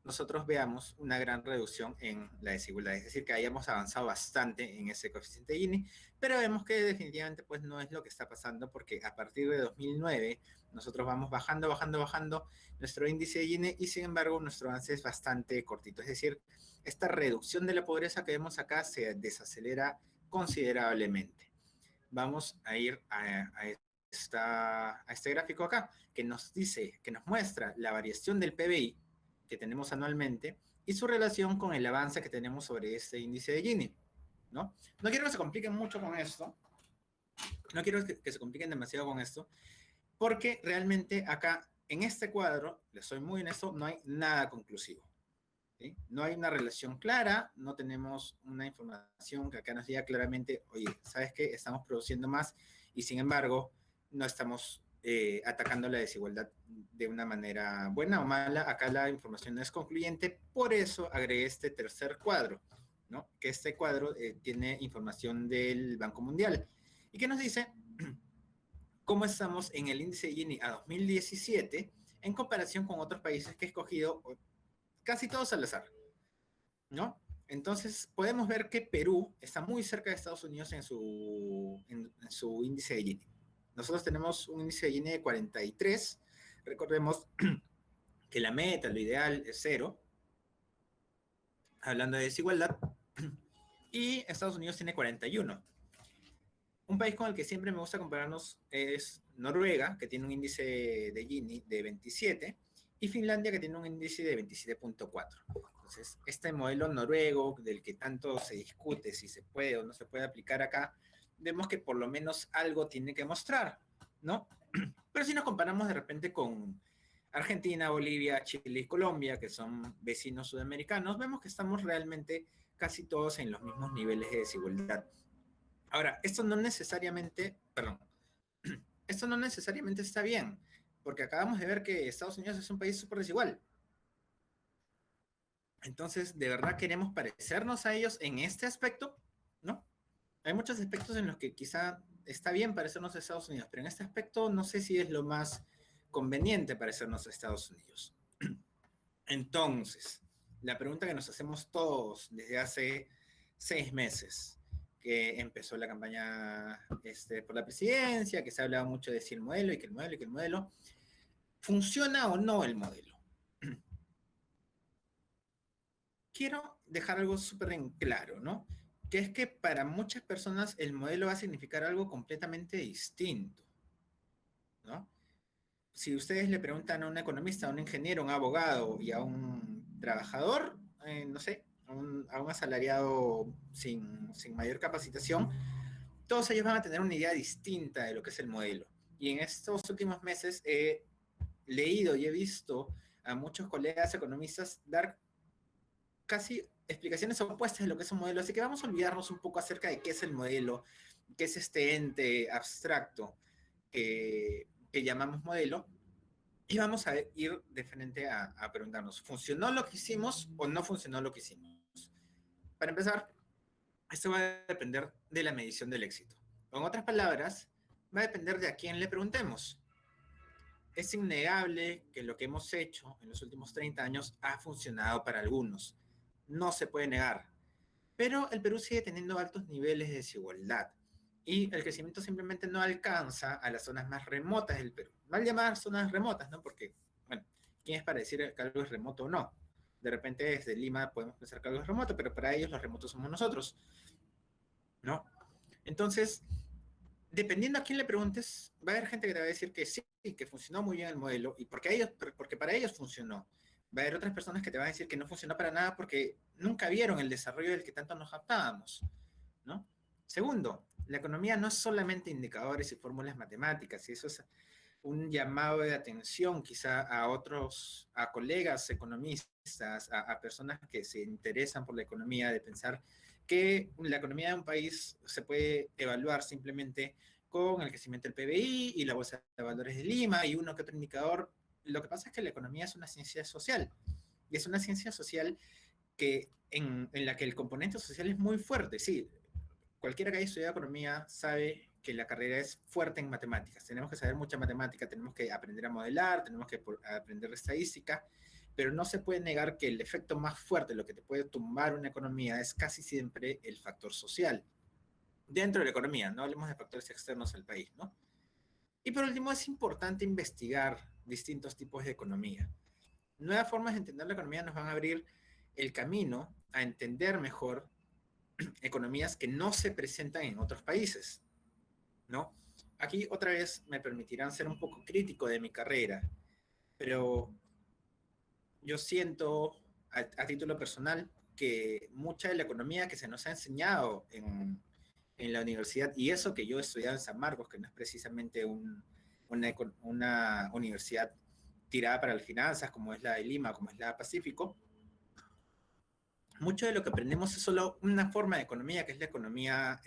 nosotros veamos una gran reducción en la desigualdad, es decir, que hayamos avanzado bastante en ese coeficiente de Gini, pero vemos que definitivamente pues no es lo que está pasando, porque a partir de 2009 nosotros vamos bajando, bajando, bajando nuestro índice de Gini, y sin embargo nuestro avance es bastante cortito, es decir, esta reducción de la pobreza que vemos acá se desacelera considerablemente. Vamos a ir a este gráfico acá, que nos dice, que nos muestra la variación del PBI que tenemos anualmente y su relación con el avance que tenemos sobre este índice de Gini, ¿no? No quiero que se compliquen mucho con esto, no quiero que se compliquen demasiado con esto, porque realmente acá, en este cuadro, les soy muy honesto, no hay nada conclusivo. ¿Sí? No hay una relación clara, no tenemos una información que acá nos diga claramente, oye, ¿sabes qué? Estamos produciendo más y sin embargo no estamos atacando la desigualdad de una manera buena o mala. Acá la información no es concluyente, por eso agregué este tercer cuadro, ¿no? Que este cuadro tiene información del Banco Mundial y que nos dice cómo estamos en el índice Gini a 2017 en comparación con otros países que he escogido casi todos al azar, ¿no? Entonces podemos ver que Perú está muy cerca de Estados Unidos en su índice de Gini. Nosotros tenemos un índice de Gini de 43. Recordemos que la meta, lo ideal es 0, hablando de desigualdad, y Estados Unidos tiene 41. Un país con el que siempre me gusta compararnos es Noruega, que tiene un índice de Gini de 27, y Finlandia, que tiene un índice de 27.4. Entonces, este modelo noruego, del que tanto se discute si se puede o no se puede aplicar acá, vemos que por lo menos algo tiene que mostrar, ¿no? Pero si nos comparamos de repente con Argentina, Bolivia, Chile y Colombia, que son vecinos sudamericanos, vemos que estamos realmente casi todos en los mismos niveles de desigualdad. Ahora, esto no necesariamente, perdón, esto no necesariamente está bien, porque acabamos de ver que Estados Unidos es un país súper desigual. Entonces, ¿de verdad queremos parecernos a ellos en este aspecto? ¿No? Hay muchos aspectos en los que quizá está bien parecernos a Estados Unidos, pero en este aspecto no sé si es lo más conveniente parecernos a Estados Unidos. Entonces, la pregunta que nos hacemos todos desde hace 6 meses, que empezó la campaña por la presidencia, que se ha hablado mucho de si el modelo y que el modelo y que el modelo, ¿funciona o no el modelo? Quiero dejar algo súper en claro, ¿no? Que es que para muchas personas el modelo va a significar algo completamente distinto, ¿no? Si ustedes le preguntan a un economista, a un ingeniero, a un abogado y a un trabajador, no sé, a un asalariado sin mayor capacitación, todos ellos van a tener una idea distinta de lo que es el modelo. Y en estos últimos meses he leído y he visto a muchos colegas economistas dar casi explicaciones opuestas de lo que es un modelo, así que vamos a olvidarnos un poco acerca de qué es el modelo, qué es este ente abstracto que llamamos modelo, y vamos a ir de frente a preguntarnos, ¿funcionó lo que hicimos o no funcionó lo que hicimos? Para empezar, esto va a depender de la medición del éxito. O en otras palabras, va a depender de a quién le preguntemos. Es innegable que lo que hemos hecho en los últimos 30 años ha funcionado para algunos. No se puede negar. Pero el Perú sigue teniendo altos niveles de desigualdad y el crecimiento simplemente no alcanza a las zonas más remotas del Perú. Mal llamar zonas remotas, ¿no? Porque, bueno, ¿quién es para decir que algo es remoto o no? De repente desde Lima podemos pensar que algo es remoto, pero para ellos los remotos somos nosotros, ¿no? Entonces, dependiendo a quién le preguntes, va a haber gente que te va a decir que sí, que funcionó muy bien el modelo y porque para ellos funcionó. Va a haber otras personas que te van a decir que no funcionó para nada porque nunca vieron el desarrollo del que tanto nos jactábamos, ¿no? Segundo, la economía no es solamente indicadores y fórmulas matemáticas, y eso es un llamado de atención quizá a colegas economistas, a personas que se interesan por la economía, de pensar que la economía de un país se puede evaluar simplemente con el crecimiento del PBI y la Bolsa de Valores de Lima y uno que otro indicador. Lo que pasa es que la economía es una ciencia social, y es una ciencia social en la que el componente social es muy fuerte. Sí, cualquiera que haya estudiado economía sabe que la carrera es fuerte en matemáticas. Tenemos que saber mucha matemática, tenemos que aprender a modelar, tenemos que aprender estadística, pero no se puede negar que el efecto más fuerte, lo que te puede tumbar una economía, es casi siempre el factor social. Dentro de la economía, no hablemos de factores externos al país, ¿no? Y por último, es importante investigar distintos tipos de economía. Nuevas formas de entender la economía nos van a abrir el camino a entender mejor economías que no se presentan en otros países, ¿no? Aquí otra vez me permitirán ser un poco crítico de mi carrera, pero yo siento a título personal que mucha de la economía que se nos ha enseñado en la universidad, y eso que yo he estudiado en San Marcos, que no es precisamente una universidad tirada para las finanzas como es la de Lima, como es la Pacífico, mucho de lo que aprendemos es solo una forma de economía, que es la economía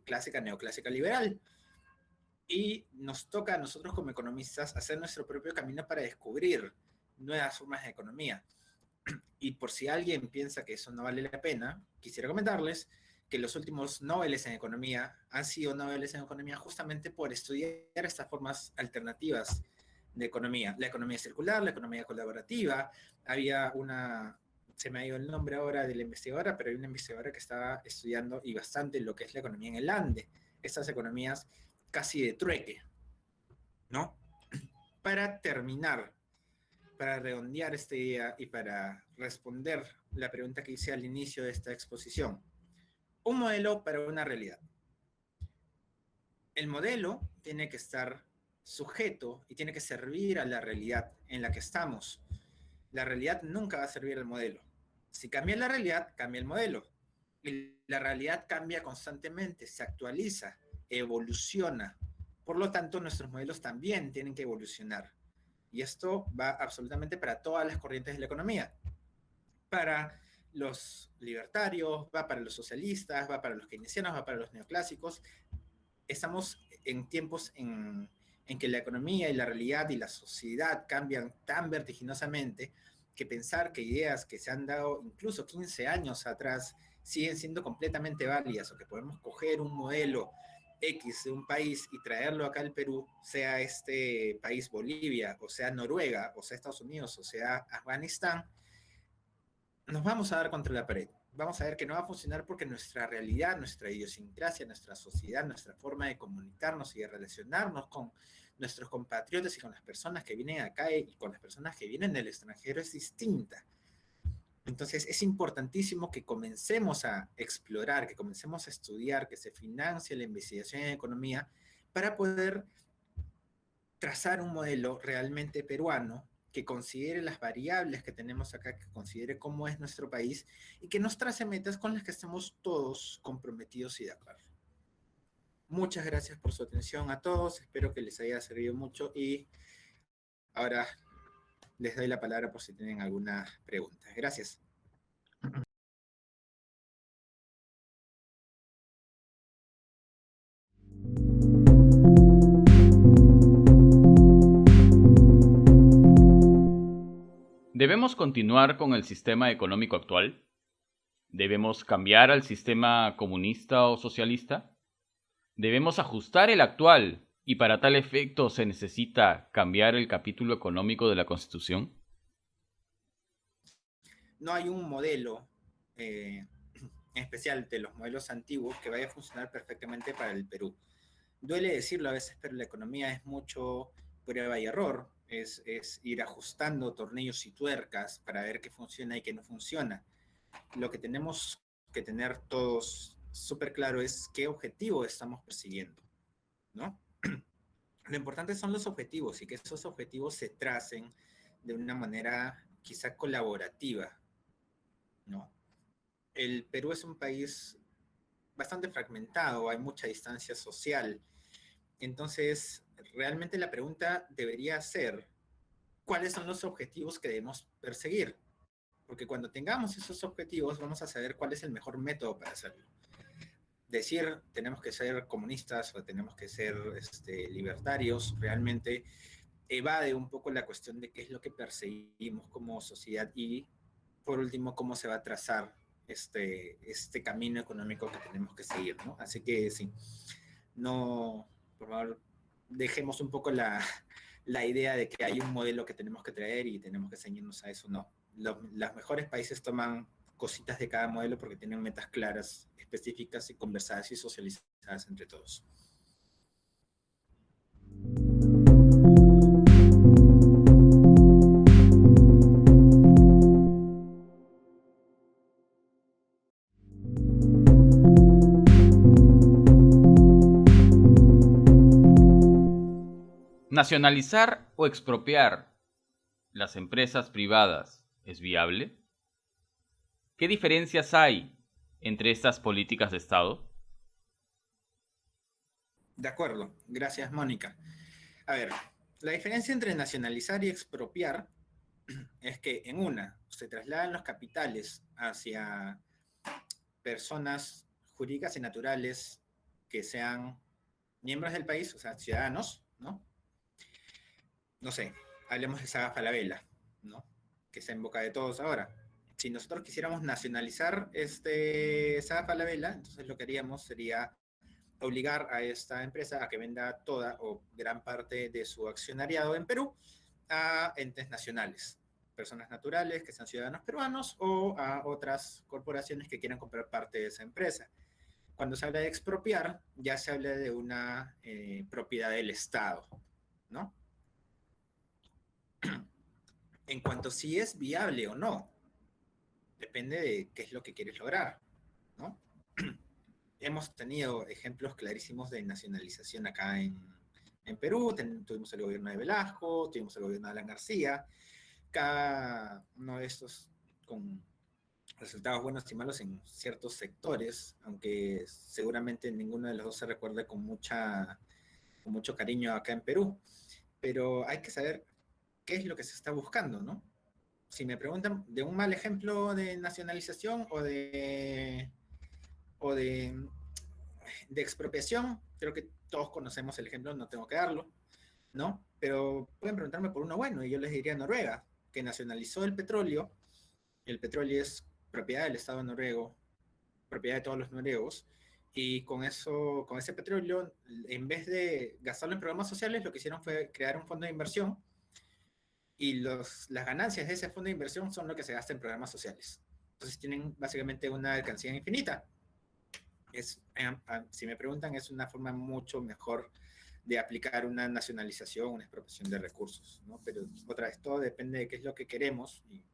clásica, neoclásica, liberal. Y nos toca a nosotros como economistas hacer nuestro propio camino para descubrir nuevas formas de economía. Y por si alguien piensa que eso no vale la pena, quisiera comentarles que los últimos Nobeles en economía han sido Nobeles en economía justamente por estudiar estas formas alternativas de economía. La economía circular, la economía colaborativa. Había se me ha ido el nombre ahora de la investigadora, pero hay una investigadora que estaba estudiando y bastante lo que es la economía en el Ande. Estas economías casi de trueque, ¿no? Para terminar, para redondear esta idea y para responder la pregunta que hice al inicio de esta exposición. Un modelo para una realidad. El modelo tiene que estar sujeto y tiene que servir a la realidad en la que estamos. La realidad nunca va a servir al modelo. Si cambia la realidad, cambia el modelo. Y la realidad cambia constantemente, se actualiza. evoluciona. Por lo tanto, nuestros modelos también tienen que evolucionar. Y esto va absolutamente para todas las corrientes de la economía. Para los libertarios, va para los socialistas, va para los keynesianos, va para los neoclásicos. Estamos en tiempos en que la economía y la realidad y la sociedad cambian tan vertiginosamente que pensar que ideas que se han dado incluso 15 años atrás siguen siendo completamente válidas, o que podemos coger un modelo X de un país y traerlo acá al Perú, sea este país Bolivia, o sea Noruega, o sea Estados Unidos, o sea Afganistán, nos vamos a dar contra la pared. Vamos a ver que no va a funcionar porque nuestra realidad, nuestra idiosincrasia, nuestra sociedad, nuestra forma de comunicarnos y de relacionarnos con nuestros compatriotas y con las personas que vienen acá y con las personas que vienen del extranjero es distinta. Entonces es importantísimo que comencemos a explorar, que comencemos a estudiar, que se financie la investigación en economía para poder trazar un modelo realmente peruano que considere las variables que tenemos acá, que considere cómo es nuestro país y que nos trace metas con las que estemos todos comprometidos y de acuerdo. Muchas gracias por su atención a todos, espero que les haya servido mucho y ahora les doy la palabra por si tienen alguna pregunta. Gracias. ¿Debemos continuar con el sistema económico actual? ¿Debemos cambiar al sistema comunista o socialista? ¿Debemos ajustar el actual y para tal efecto se necesita cambiar el capítulo económico de la Constitución? No hay un modelo en especial de los modelos antiguos que vaya a funcionar perfectamente para el Perú. Duele decirlo a veces, pero la economía es mucho prueba y error, es ir ajustando tornillos y tuercas para ver qué funciona y qué no funciona. Lo que tenemos que tener todos súper claro es qué objetivo estamos persiguiendo, ¿no? Lo importante son los objetivos y que esos objetivos se tracen de una manera quizá colaborativa, ¿no? El Perú es un país bastante fragmentado, hay mucha distancia social. Entonces, realmente la pregunta debería ser, ¿cuáles son los objetivos que debemos perseguir? Porque cuando tengamos esos objetivos, vamos a saber cuál es el mejor método para hacerlo. Decir, tenemos que ser comunistas o tenemos que ser libertarios, realmente evade un poco la cuestión de qué es lo que perseguimos como sociedad y, por último, cómo se va a trazar este camino económico que tenemos que seguir, ¿no? Así que sí, no, por favor, dejemos un poco la idea de que hay un modelo que tenemos que traer y tenemos que ceñirnos a eso. No, los mejores países toman cositas de cada modelo porque tienen metas claras, específicas y conversadas y socializadas entre todos. ¿Nacionalizar o expropiar las empresas privadas es viable? ¿Qué diferencias hay entre estas políticas de Estado? De acuerdo, gracias Mónica. A ver, la diferencia entre nacionalizar y expropiar es que en una se trasladan los capitales hacia personas jurídicas y naturales que sean miembros del país, o sea, ciudadanos, ¿no? No sé, hablemos de Saga Falabella, ¿no? Que está en boca de todos ahora. Si nosotros quisiéramos nacionalizar Saga Falabella, entonces lo que haríamos sería obligar a esta empresa a que venda toda o gran parte de su accionariado en Perú a entes nacionales, personas naturales que sean ciudadanos peruanos o a otras corporaciones que quieran comprar parte de esa empresa. Cuando se habla de expropiar, ya se habla de una propiedad del Estado, ¿no? En cuanto a si es viable o no, depende de qué es lo que quieres lograr, ¿no? Hemos tenido ejemplos clarísimos de nacionalización acá en Perú, tuvimos el gobierno de Velasco, tuvimos el gobierno de Alan García, cada uno de estos con resultados buenos y malos en ciertos sectores, aunque seguramente ninguno de los dos se recuerde con mucho cariño acá en Perú. Pero hay que saber qué es lo que se está buscando, ¿no? Si me preguntan de un mal ejemplo de nacionalización o de expropiación, creo que todos conocemos el ejemplo, no tengo que darlo, ¿no? Pero pueden preguntarme por uno bueno y yo les diría Noruega, que nacionalizó el petróleo es propiedad del Estado noruego, propiedad de todos los noruegos, y con eso, con ese petróleo, en vez de gastarlo en programas sociales, lo que hicieron fue crear un fondo de inversión y las ganancias de ese fondo de inversión son lo que se gasta en programas sociales. Entonces tienen básicamente una alcancía infinita. Si me preguntan, es una forma mucho mejor de aplicar una nacionalización, una expropiación de recursos, ¿no? Pero otra vez, todo depende de qué es lo que queremos y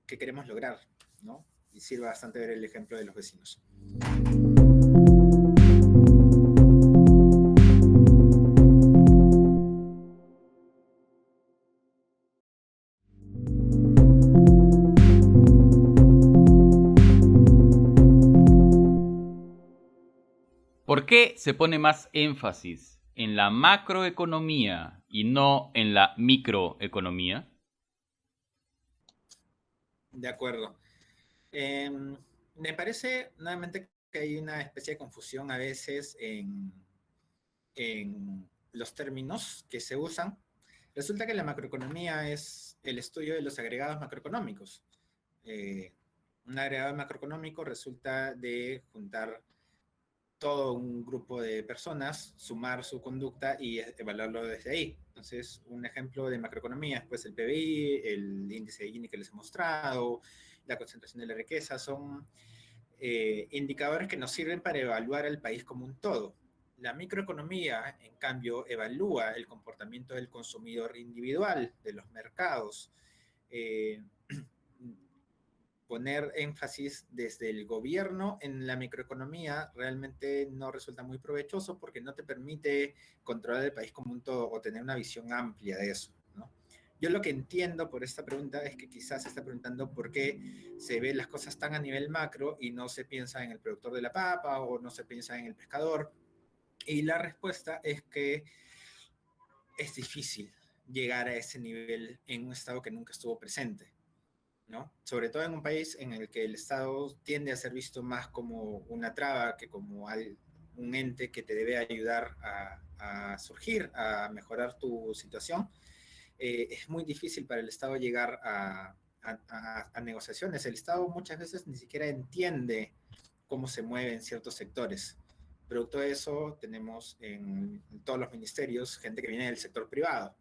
qué queremos lograr, ¿no? Y sirve bastante ver el ejemplo de los vecinos. ¿Por qué se pone más énfasis en la macroeconomía y no en la microeconomía? De acuerdo. Me parece nuevamente que hay una especie de confusión a veces en los términos que se usan. Resulta que la macroeconomía es el estudio de los agregados macroeconómicos. Eh, un agregado macroeconómico resulta de juntar todo un grupo de personas, sumar su conducta y evaluarlo desde ahí. Entonces, un ejemplo de macroeconomía es pues el PBI, el índice de Gini que les he mostrado, la concentración de la riqueza, son indicadores que nos sirven para evaluar el país como un todo. La microeconomía, en cambio, evalúa el comportamiento del consumidor individual, de los mercados. Eh, Poner énfasis desde el gobierno en la microeconomía realmente no resulta muy provechoso porque no te permite controlar el país como un todo o tener una visión amplia de eso, ¿no? Yo lo que entiendo por esta pregunta es que quizás se está preguntando por qué se ven las cosas tan a nivel macro y no se piensa en el productor de la papa o no se piensa en el pescador. Y la respuesta es que es difícil llegar a ese nivel en un estado que nunca estuvo presente, ¿no? Sobre todo en un país en el que el Estado tiende a ser visto más como una traba que como un ente que te debe ayudar a surgir, a mejorar tu situación. Es muy difícil para el Estado llegar a negociaciones. El Estado muchas veces ni siquiera entiende cómo se mueven ciertos sectores. Producto de eso, tenemos en todos los ministerios gente que viene del sector privado,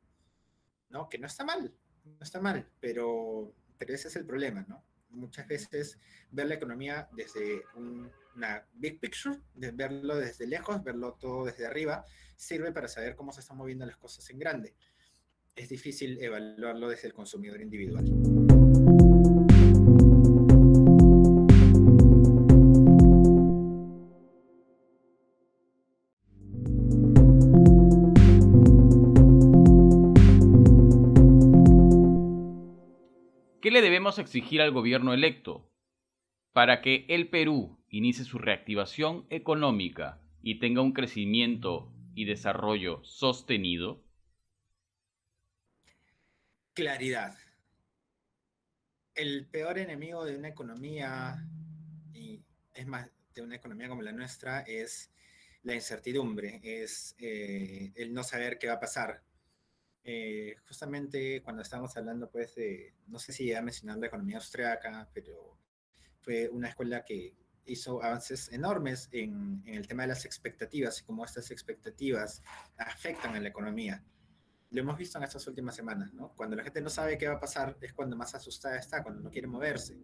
¿no? Que no está mal, no está mal, pero ese es el problema, ¿no? Muchas veces ver la economía desde una big picture, de verlo desde lejos, verlo todo desde arriba, sirve para saber cómo se están moviendo las cosas en grande. Es difícil evaluarlo desde el consumidor individual. ¿Qué le debemos exigir al gobierno electo para que el Perú inicie su reactivación económica y tenga un crecimiento y desarrollo sostenido? Claridad. El peor enemigo de una economía, y es más, de una economía como la nuestra, es la incertidumbre, es el no saber qué va a pasar. Justamente cuando estábamos hablando, pues, no sé si ya mencionar la economía austriaca, pero fue una escuela que hizo avances enormes en el tema de las expectativas y cómo estas expectativas afectan a la economía. Lo hemos visto en estas últimas semanas, ¿no? Cuando la gente no sabe qué va a pasar es cuando más asustada está, cuando no quiere moverse.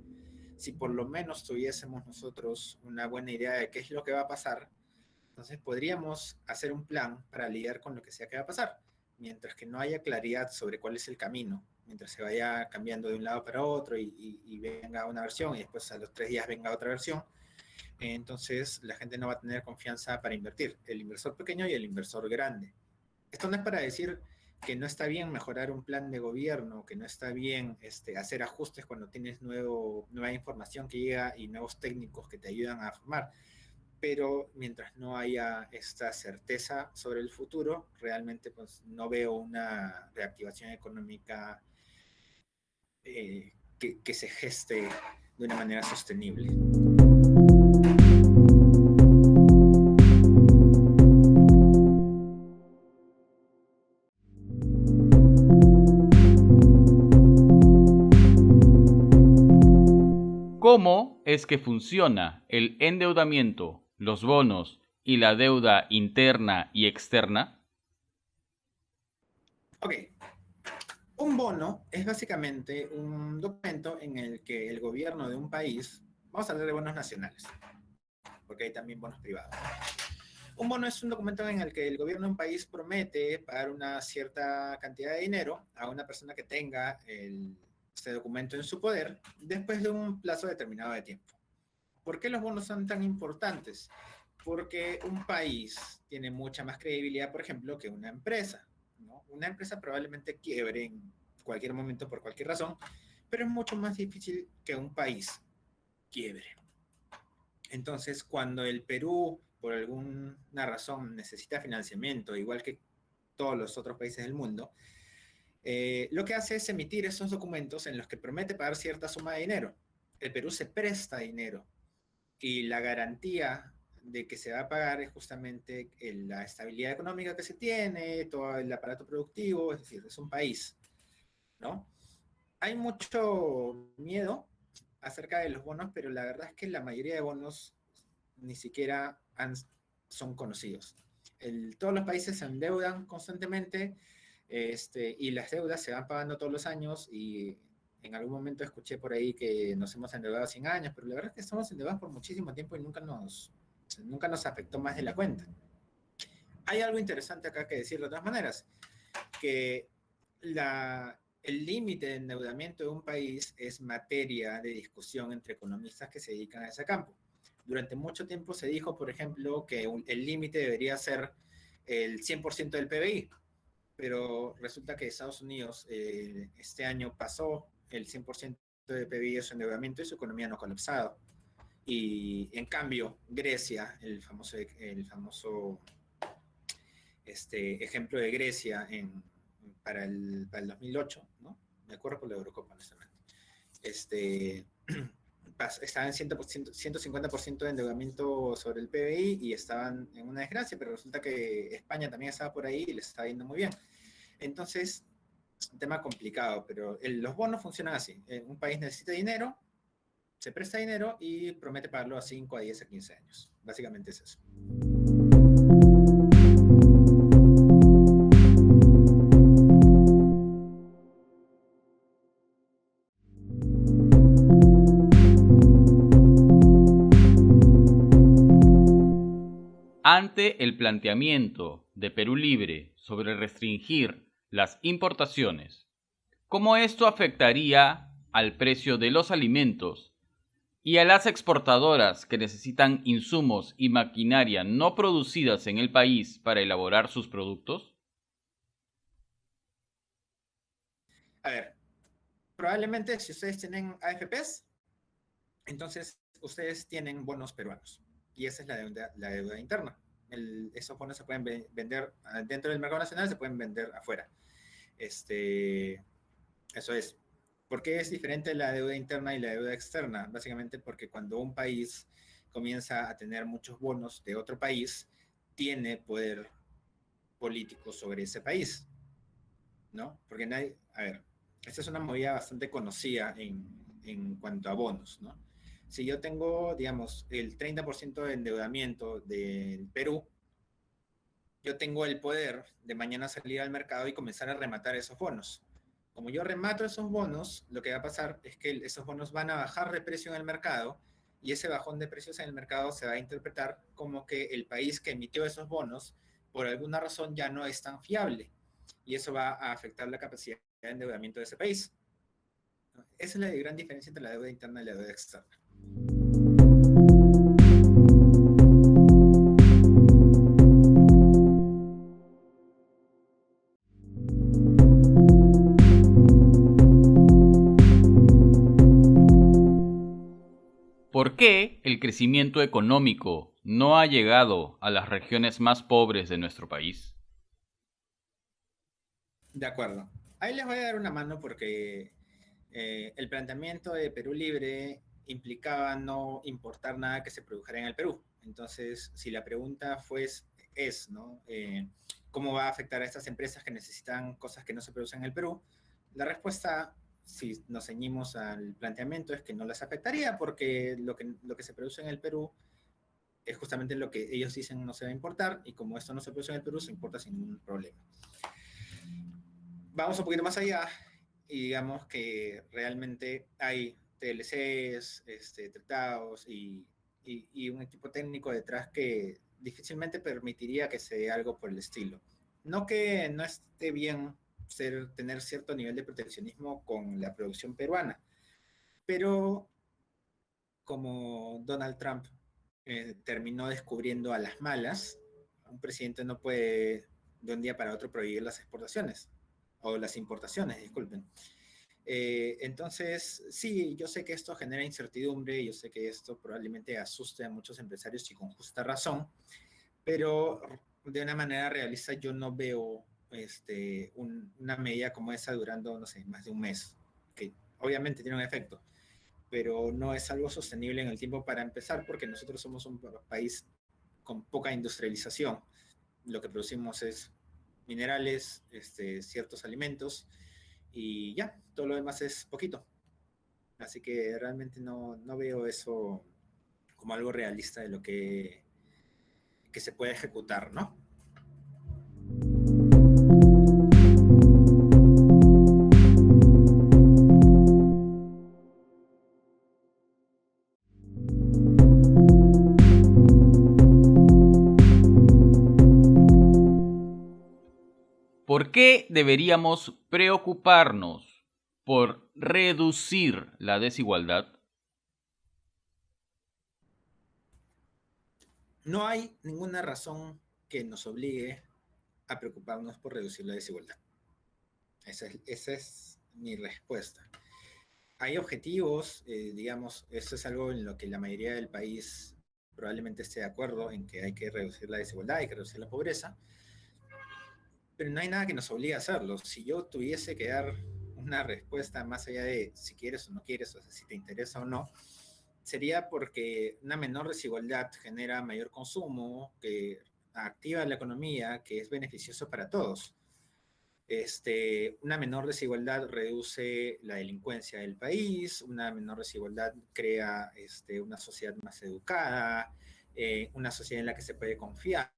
Si por lo menos tuviésemos nosotros una buena idea de qué es lo que va a pasar, entonces podríamos hacer un plan para lidiar con lo que sea que va a pasar. Mientras que no haya claridad sobre cuál es el camino, mientras se vaya cambiando de un lado para otro y venga una versión y después a los 3 días venga otra versión, entonces la gente no va a tener confianza para invertir, el inversor pequeño y el inversor grande. Esto no es para decir que no está bien mejorar un plan de gobierno, que no está bien hacer ajustes cuando tienes nueva información que llega y nuevos técnicos que te ayudan a formar. Pero mientras no haya esta certeza sobre el futuro, realmente pues, no veo una reactivación económica que se geste de una manera sostenible. ¿Cómo es que funciona el endeudamiento, los bonos y la deuda interna y externa? Ok. Un bono es básicamente un documento en el que el gobierno de un país, vamos a hablar de bonos nacionales, porque hay también bonos privados. Un bono es un documento en el que el gobierno de un país promete pagar una cierta cantidad de dinero a una persona que tenga este documento en su poder después de un plazo determinado de tiempo. ¿Por qué los bonos son tan importantes? Porque un país tiene mucha más credibilidad, por ejemplo, que una empresa, ¿no? Una empresa probablemente quiebre en cualquier momento por cualquier razón, pero es mucho más difícil que un país quiebre. Entonces, cuando el Perú, por alguna razón, necesita financiamiento, igual que todos los otros países del mundo, lo que hace es emitir esos documentos en los que promete pagar cierta suma de dinero. El Perú se presta dinero y la garantía de que se va a pagar es justamente la estabilidad económica que se tiene, todo el aparato productivo, es decir, es un país, ¿no? Hay mucho miedo acerca de los bonos, pero la verdad es que la mayoría de bonos ni siquiera son conocidos. Todos los países se endeudan constantemente y las deudas se van pagando todos los años y en algún momento escuché por ahí que nos hemos endeudado 100 años, pero la verdad es que estamos endeudados por muchísimo tiempo y nunca nos afectó más de la cuenta. Hay algo interesante acá que decir de todas maneras, que el límite de endeudamiento de un país es materia de discusión entre economistas que se dedican a ese campo. Durante mucho tiempo se dijo, por ejemplo, que el límite debería ser el 100% del PBI, pero resulta que Estados Unidos este año pasó el 100% de PBI de su endeudamiento y su economía no ha colapsado. Y en cambio, Grecia, el famoso ejemplo de Grecia para el 2008, ¿no? Me acuerdo por la Eurocopa, honestamente. Estaban en 150% de endeudamiento sobre el PBI y estaban en una desgracia, pero resulta que España también estaba por ahí y les estaba yendo muy bien. Entonces, es un tema complicado, pero los bonos funcionan así. Un país necesita dinero, se presta dinero y promete pagarlo a 5, a 10, a 15 años. Básicamente es eso. Ante el planteamiento de Perú Libre sobre restringir las importaciones, ¿cómo esto afectaría al precio de los alimentos y a las exportadoras que necesitan insumos y maquinaria no producidas en el país para elaborar sus productos? A ver, probablemente si ustedes tienen AFPs, entonces ustedes tienen bonos peruanos. Y esa es la deuda interna. Esos bonos se pueden vender dentro del mercado nacional, se pueden vender afuera. Eso es. ¿Por qué es diferente la deuda interna y la deuda externa? Básicamente porque cuando un país comienza a tener muchos bonos de otro país, tiene poder político sobre ese país, ¿no? Porque esta es una movida bastante conocida en cuanto a bonos, ¿no? Si yo tengo, digamos, el 30% de endeudamiento del Perú, yo tengo el poder de mañana salir al mercado y comenzar a rematar esos bonos. Como yo remato esos bonos, lo que va a pasar es que esos bonos van a bajar de precio en el mercado y ese bajón de precios en el mercado se va a interpretar como que el país que emitió esos bonos, por alguna razón, ya no es tan fiable y eso va a afectar la capacidad de endeudamiento de ese país. Esa es la gran diferencia entre la deuda interna y la deuda externa. qué el crecimiento económico no ha llegado a las regiones más pobres de nuestro país? De acuerdo. Ahí les voy a dar una mano porque el planteamiento de Perú Libre implicaba no importar nada que se produjera en el Perú. Entonces, si la pregunta ¿no? ¿Cómo va a afectar a estas empresas que necesitan cosas que no se producen en el Perú? La respuesta, si nos ceñimos al planteamiento, es que no las afectaría porque lo que se produce en el Perú es justamente lo que ellos dicen no se va a importar, y como esto no se produce en el Perú, se importa sin ningún problema. Vamos un poquito más allá y digamos que realmente hay TLCs, tratados y un equipo técnico detrás que difícilmente permitiría que se dé algo por el estilo. No que no esté bien tener cierto nivel de proteccionismo con la producción peruana, pero como Donald Trump terminó descubriendo a las malas, un presidente no puede de un día para otro prohibir las exportaciones o las importaciones, disculpen. Entonces, sí, yo sé que esto genera incertidumbre, yo sé que esto probablemente asuste a muchos empresarios y con justa razón, pero de una manera realista yo no veo una medida como esa durando, no sé, más de un mes, que obviamente tiene un efecto, pero no es algo sostenible en el tiempo para empezar, porque nosotros somos un país con poca industrialización. Lo que producimos es minerales, ciertos alimentos, y ya, todo lo demás es poquito. Así que realmente no veo eso como algo realista de lo que se puede ejecutar, ¿no? ¿Por qué deberíamos preocuparnos por reducir la desigualdad? No hay ninguna razón que nos obligue a preocuparnos por reducir la desigualdad. Esa es mi respuesta. Hay objetivos, digamos, eso es algo en lo que la mayoría del país probablemente esté de acuerdo, en que hay que reducir la desigualdad, hay que reducir la pobreza, pero no hay nada que nos obligue a hacerlo. Si yo tuviese que dar una respuesta más allá de si quieres o no quieres, o sea, si te interesa o no, sería porque una menor desigualdad genera mayor consumo, que activa la economía, que es beneficioso para todos. Una menor desigualdad reduce la delincuencia del país, una menor desigualdad crea una sociedad más educada, una sociedad en la que se puede confiar,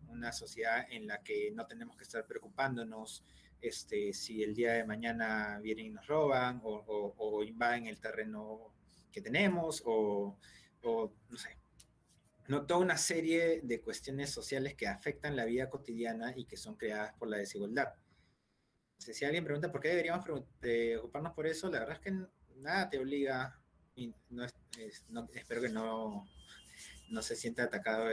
una sociedad en la que no tenemos que estar preocupándonos si el día de mañana vienen y nos roban o invaden el terreno que tenemos o no sé, no, toda una serie de cuestiones sociales que afectan la vida cotidiana y que son creadas por la desigualdad. Si alguien pregunta por qué deberíamos ocuparnos por eso, la verdad es que nada te obliga, y espero que no se sienta atacado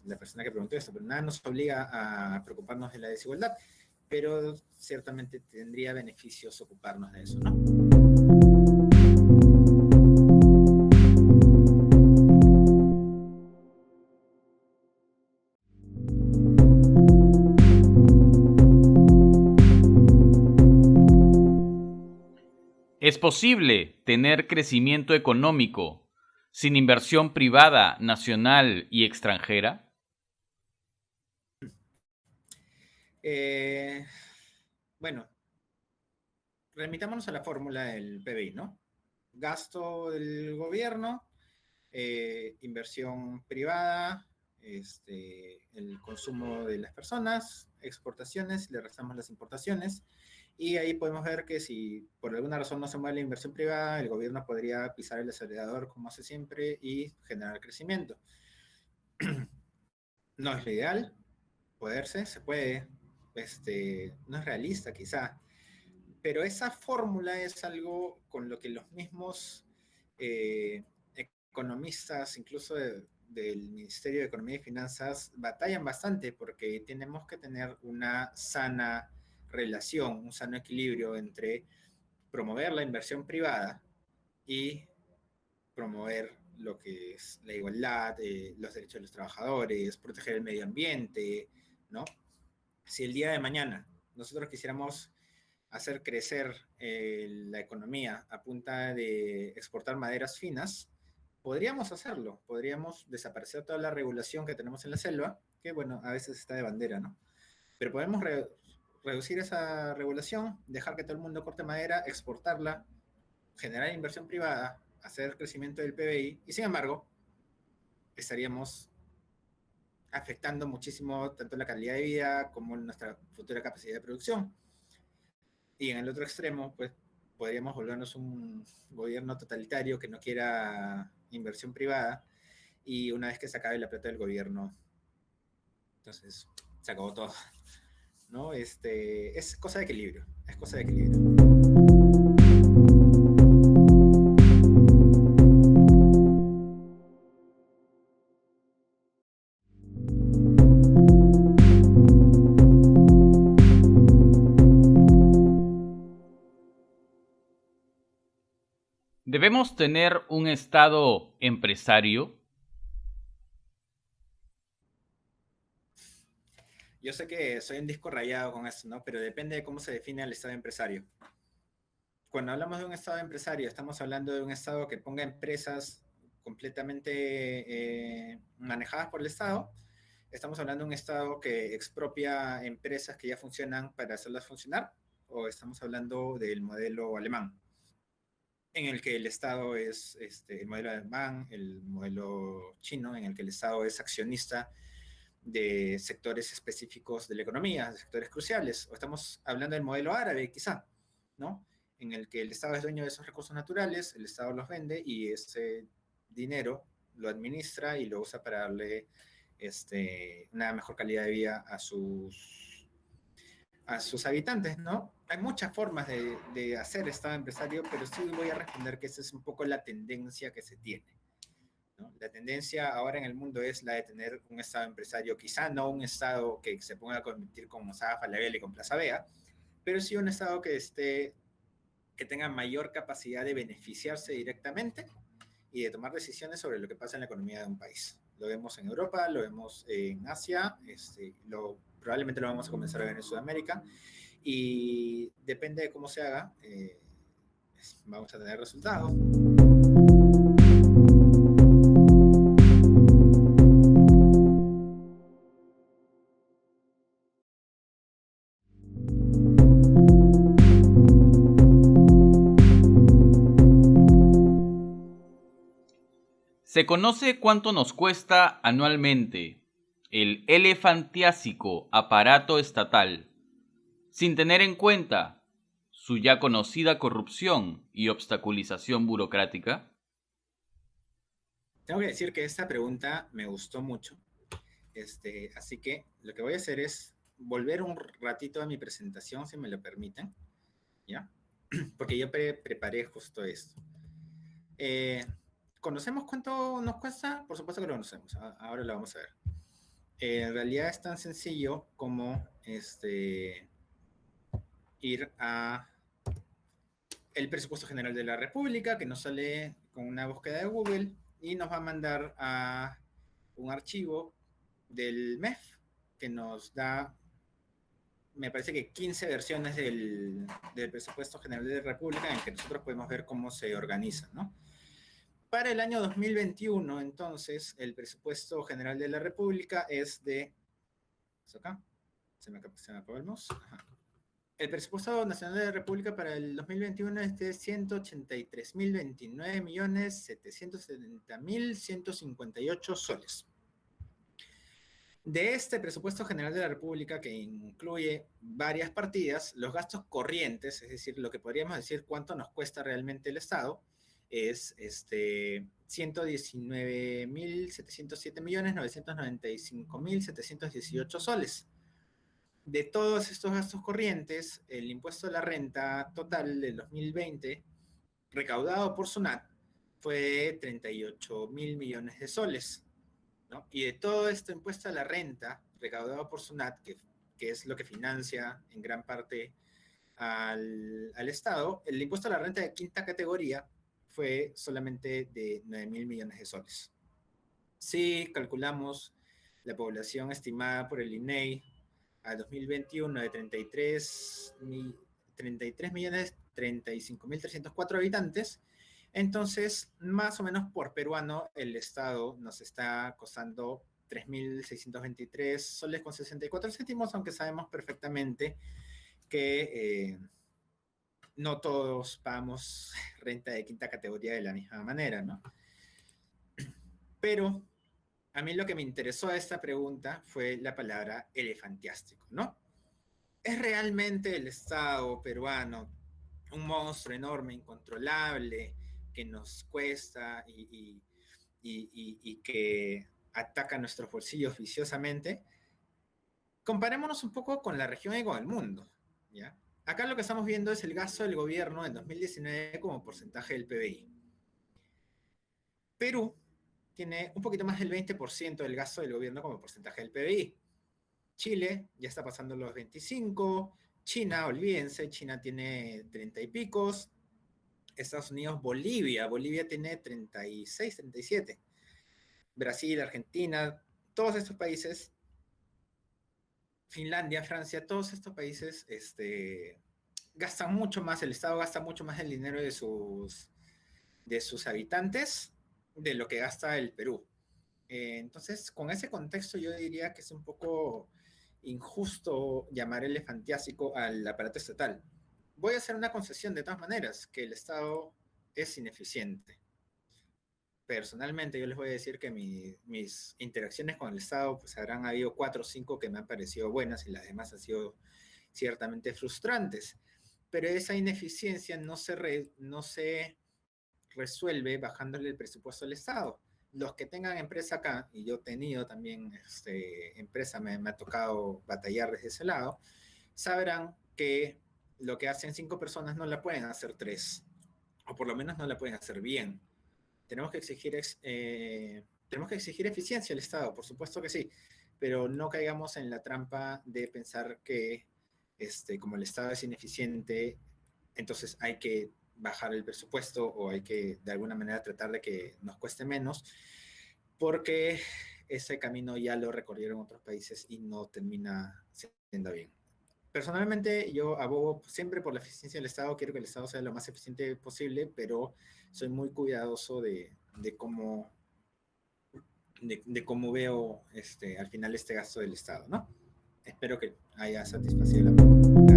la persona que preguntó esto, pero nada nos obliga a preocuparnos de la desigualdad, pero ciertamente tendría beneficios ocuparnos de eso, ¿no? ¿Es posible tener crecimiento económico sin inversión privada, nacional y extranjera? Eh, bueno, remitámonos a la fórmula del PBI, ¿no? Gasto del gobierno, inversión privada, el consumo de las personas, exportaciones, le restamos las importaciones, y ahí podemos ver que si por alguna razón no se mueve la inversión privada, el gobierno podría pisar el acelerador como hace siempre y generar crecimiento. No es lo ideal, se puede, no es realista quizá, pero esa fórmula es algo con lo que los mismos eh, economistas, incluso del Ministerio de Economía y Finanzas, batallan bastante porque tenemos que tener una sana relación, un sano equilibrio entre promover la inversión privada y promover lo que es la igualdad, los derechos de los trabajadores, proteger el medio ambiente, ¿no? Si el día de mañana nosotros quisiéramos hacer crecer la economía a punta de exportar maderas finas, podríamos hacerlo, podríamos desaparecer toda la regulación que tenemos en la selva, que bueno, a veces está de bandera, ¿no? Pero podemos reducir esa regulación, dejar que todo el mundo corte madera, exportarla, generar inversión privada, hacer crecimiento del PBI, y sin embargo, estaríamos afectando muchísimo tanto la calidad de vida como nuestra futura capacidad de producción. Y en el otro extremo, pues podríamos volvernos un gobierno totalitario que no quiera inversión privada y una vez que se acabe la plata del gobierno, entonces se acabó todo, ¿no? Es cosa de equilibrio, es cosa de equilibrio. ¿Debemos tener un Estado empresario? Yo sé que soy un disco rayado con esto, ¿no? Pero depende de cómo se define el Estado empresario. Cuando hablamos de un Estado empresario, estamos hablando de un Estado que ponga empresas completamente manejadas por el Estado. Estamos hablando de un Estado que expropia empresas que ya funcionan para hacerlas funcionar, o estamos hablando del modelo alemán, en el que el Estado es el modelo alemán, el modelo chino, en el que el Estado es accionista de sectores específicos de la economía, de sectores cruciales, o estamos hablando del modelo árabe, quizá, ¿no? En el que el Estado es dueño de esos recursos naturales, el Estado los vende y ese dinero lo administra y lo usa para darle una mejor calidad de vida a sus habitantes, ¿no? Hay muchas formas de hacer Estado empresario, pero sí voy a responder que esa es un poco la tendencia que se tiene, ¿no? La tendencia ahora en el mundo es la de tener un Estado empresario, quizá no un Estado que se ponga a competir con Mossaga Falabella y con Plaza Vea, pero sí un Estado que tenga mayor capacidad de beneficiarse directamente y de tomar decisiones sobre lo que pasa en la economía de un país. Lo vemos en Europa, lo vemos en Asia, probablemente lo vamos a comenzar a ver en Sudamérica, y depende de cómo se haga, vamos a tener resultados. ¿Se conoce cuánto nos cuesta anualmente el elefantiásico aparato estatal, sin tener en cuenta su ya conocida corrupción y obstaculización burocrática? Tengo que decir que esta pregunta me gustó mucho, así que lo que voy a hacer es volver un ratito a mi presentación, si me lo permiten, ¿ya? Porque yo preparé justo esto. ¿Conocemos cuánto nos cuesta? Por supuesto que lo conocemos, ahora lo vamos a ver. En realidad es tan sencillo como ir a el presupuesto general de la República, que nos sale con una búsqueda de Google y nos va a mandar a un archivo del MEF que nos da, me parece que 15 versiones del presupuesto general de la República, en que nosotros podemos ver cómo se organiza, ¿no? Para el año 2021, entonces, el presupuesto general de la República es de... ¿Es acá? Se me acabó el mouse. Ajá. El presupuesto nacional de la República para el 2021 es de 183.029.770.158 soles. De este presupuesto general de la República, que incluye varias partidas, los gastos corrientes, es decir, lo que podríamos decir cuánto nos cuesta realmente el Estado, es 119.707.995.718 soles. De todos estos gastos corrientes, el impuesto a la renta total del 2020, recaudado por SUNAT, fue 38.000 millones de soles, ¿no? Y de todo este impuesto a la renta, recaudado por SUNAT, que es lo que financia en gran parte al Estado, el impuesto a la renta de quinta categoría fue solamente de 9.000 millones de soles. Si calculamos la población estimada por el INEI a 2021 de 33 millones 35.304 habitantes, entonces más o menos por peruano el Estado nos está costando 3.623 soles con 64 céntimos, aunque sabemos perfectamente que no todos pagamos renta de quinta categoría de la misma manera, ¿no? Pero a mí lo que me interesó de esta pregunta fue la palabra elefantiástico, ¿no? ¿Es realmente el Estado peruano un monstruo enorme, incontrolable, que nos cuesta y que ataca nuestros bolsillos viciosamente? Comparémonos un poco con la región y con el mundo, ¿ya? Acá lo que estamos viendo es el gasto del gobierno en 2019 como porcentaje del PBI. Perú tiene un poquito más del 20% del gasto del gobierno como porcentaje del PBI. Chile ya está pasando los 25, China, olvídense, China tiene 30 y picos, Estados Unidos, Bolivia tiene 36, 37, Brasil, Argentina, todos estos países, Finlandia, Francia, todos estos países gastan mucho más, el Estado gasta mucho más el dinero de sus habitantes de lo que gasta el Perú. Entonces, con ese contexto yo diría que es un poco injusto llamar elefantiásico al aparato estatal. Voy a hacer una concesión de todas maneras, que el Estado es ineficiente. Personalmente yo les voy a decir que mis interacciones con el Estado, pues habrán habido 4 o 5 que me han parecido buenas y las demás han sido ciertamente frustrantes. Pero esa ineficiencia no se resuelve bajándole el presupuesto al Estado. Los que tengan empresa acá, y yo he tenido también empresa, me ha tocado batallar desde ese lado, sabrán que lo que hacen 5 personas no la pueden hacer 3, o por lo menos no la pueden hacer bien. Tenemos que exigir eficiencia al Estado, por supuesto que sí, pero no caigamos en la trampa de pensar que como el Estado es ineficiente, entonces hay que bajar el presupuesto o hay que de alguna manera tratar de que nos cueste menos, porque ese camino ya lo recorrieron otros países y no termina siendo bien. Personalmente yo abogo siempre por la eficiencia del Estado, quiero que el Estado sea lo más eficiente posible, pero soy muy cuidadoso de cómo veo al final este gasto del Estado, ¿no? Espero que haya satisfacido la pregunta.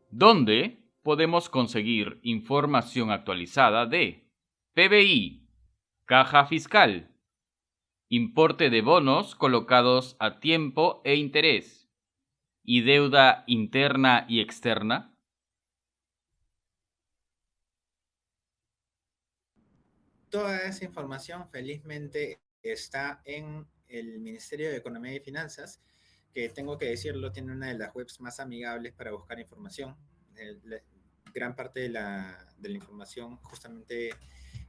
¿Dónde podemos conseguir información actualizada de PBI, caja fiscal, importe de bonos colocados a tiempo e interés y deuda interna y externa? Toda esa información felizmente está en el Ministerio de Economía y Finanzas, que tengo que decirlo, tiene una de las webs más amigables para buscar información. Gran parte de la información justamente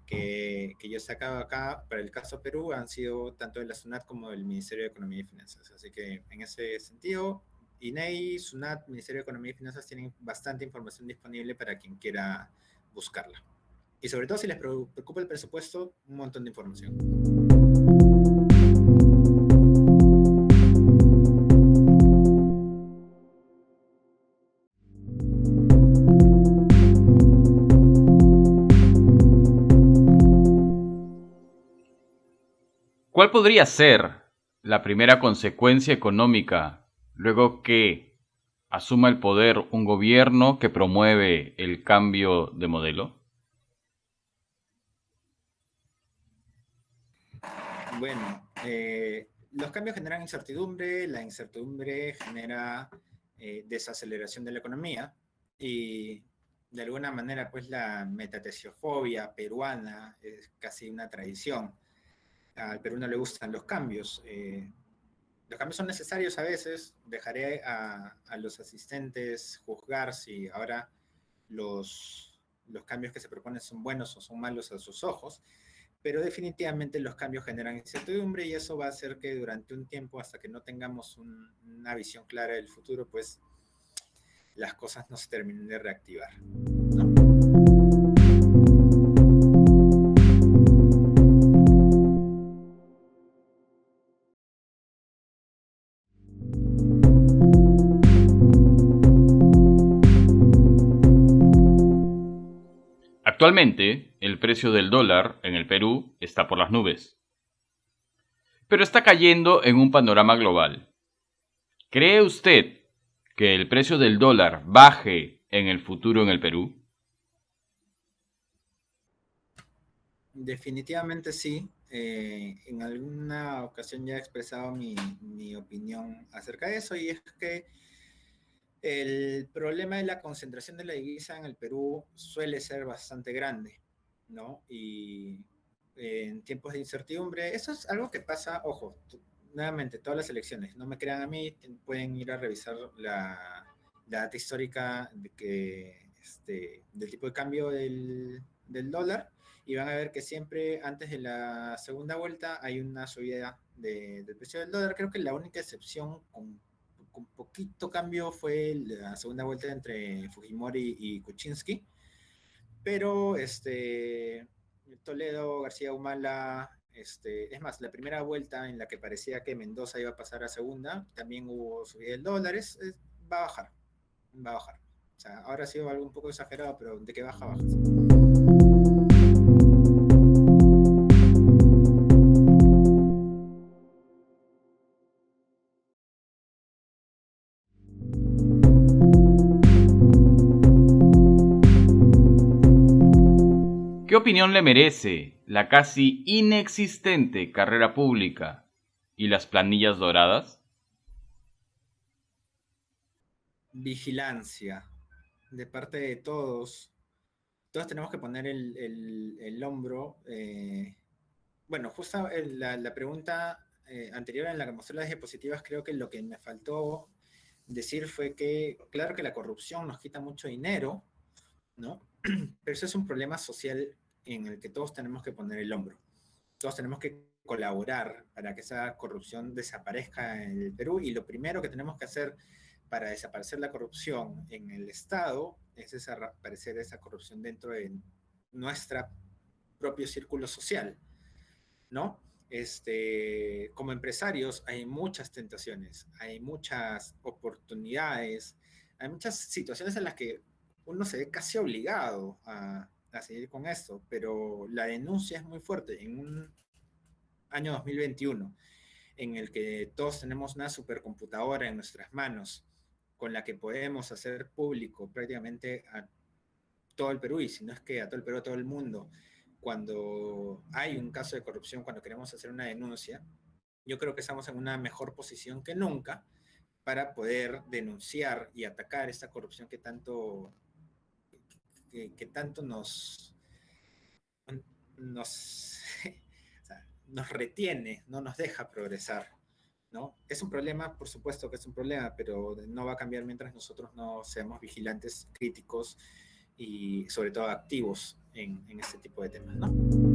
que yo sacaba acá para el caso Perú han sido tanto de la SUNAT como del Ministerio de Economía y Finanzas. Así que en ese sentido, INEI, SUNAT, Ministerio de Economía y Finanzas tienen bastante información disponible para quien quiera buscarla. Y sobre todo si les preocupa el presupuesto, un montón de información. ¿Cuál podría ser la primera consecuencia económica luego que asuma el poder un gobierno que promueve el cambio de modelo? Bueno, los cambios generan incertidumbre, la incertidumbre genera desaceleración de la economía y de alguna manera pues la metatesiofobia peruana es casi una tradición. Al Perú no le gustan los cambios. Los cambios son necesarios a veces. Dejaré a los asistentes juzgar si ahora los los cambios que se proponen son buenos o son malos a sus ojos, pero definitivamente los cambios generan incertidumbre y eso va a hacer que durante un tiempo, hasta que no tengamos una visión clara del futuro, pues las cosas no se terminen de reactivar, ¿no? Actualmente, el precio del dólar en el Perú está por las nubes, pero está cayendo en un panorama global. ¿Cree usted que el precio del dólar baje en el futuro en el Perú? Definitivamente sí. En alguna ocasión ya he expresado mi opinión acerca de eso, y es que el problema de la concentración de la divisa en el Perú suele ser bastante grande, ¿no? Y en tiempos de incertidumbre, eso es algo que pasa, ojo, nuevamente, todas las elecciones, no me crean a mí, pueden ir a revisar la data histórica del tipo de cambio del dólar, y van a ver que siempre antes de la segunda vuelta hay una subida del precio del dólar. Creo que la única excepción con poquito cambio fue la segunda vuelta entre Fujimori y Kuczynski, pero Toledo, García Humala, es más, la primera vuelta en la que parecía que Mendoza iba a pasar a segunda, también hubo subida del dólar, va a bajar, va a bajar. O sea, ahora ha sido algo un poco exagerado, pero de que baja, baja. ¿Qué opinión le merece la casi inexistente carrera pública y las planillas doradas? Vigilancia de parte de todos. Todos tenemos que poner el hombro. Bueno, justo la pregunta anterior en la que mostré las diapositivas, creo que lo que me faltó decir fue que, claro que la corrupción nos quita mucho dinero, ¿no? Pero eso es un problema social en el que todos tenemos que poner el hombro. Todos tenemos que colaborar para que esa corrupción desaparezca en el Perú, y lo primero que tenemos que hacer para desaparecer la corrupción en el Estado es desaparecer esa corrupción dentro de nuestro propio círculo social, ¿no? Como empresarios hay muchas tentaciones, hay muchas oportunidades, hay muchas situaciones en las que uno se ve casi obligado a seguir con esto, pero la denuncia es muy fuerte en un año 2021 en el que todos tenemos una supercomputadora en nuestras manos con la que podemos hacer público prácticamente a todo el Perú, y si no es que a todo el Perú, a todo el mundo, cuando hay un caso de corrupción, cuando queremos hacer una denuncia. Yo creo que estamos en una mejor posición que nunca para poder denunciar y atacar esta corrupción que tanto nos, o sea, nos retiene, no nos deja progresar, ¿no? Es un problema, por supuesto que es un problema, pero no va a cambiar mientras nosotros no seamos vigilantes, críticos y sobre todo activos en este tipo de temas, ¿no?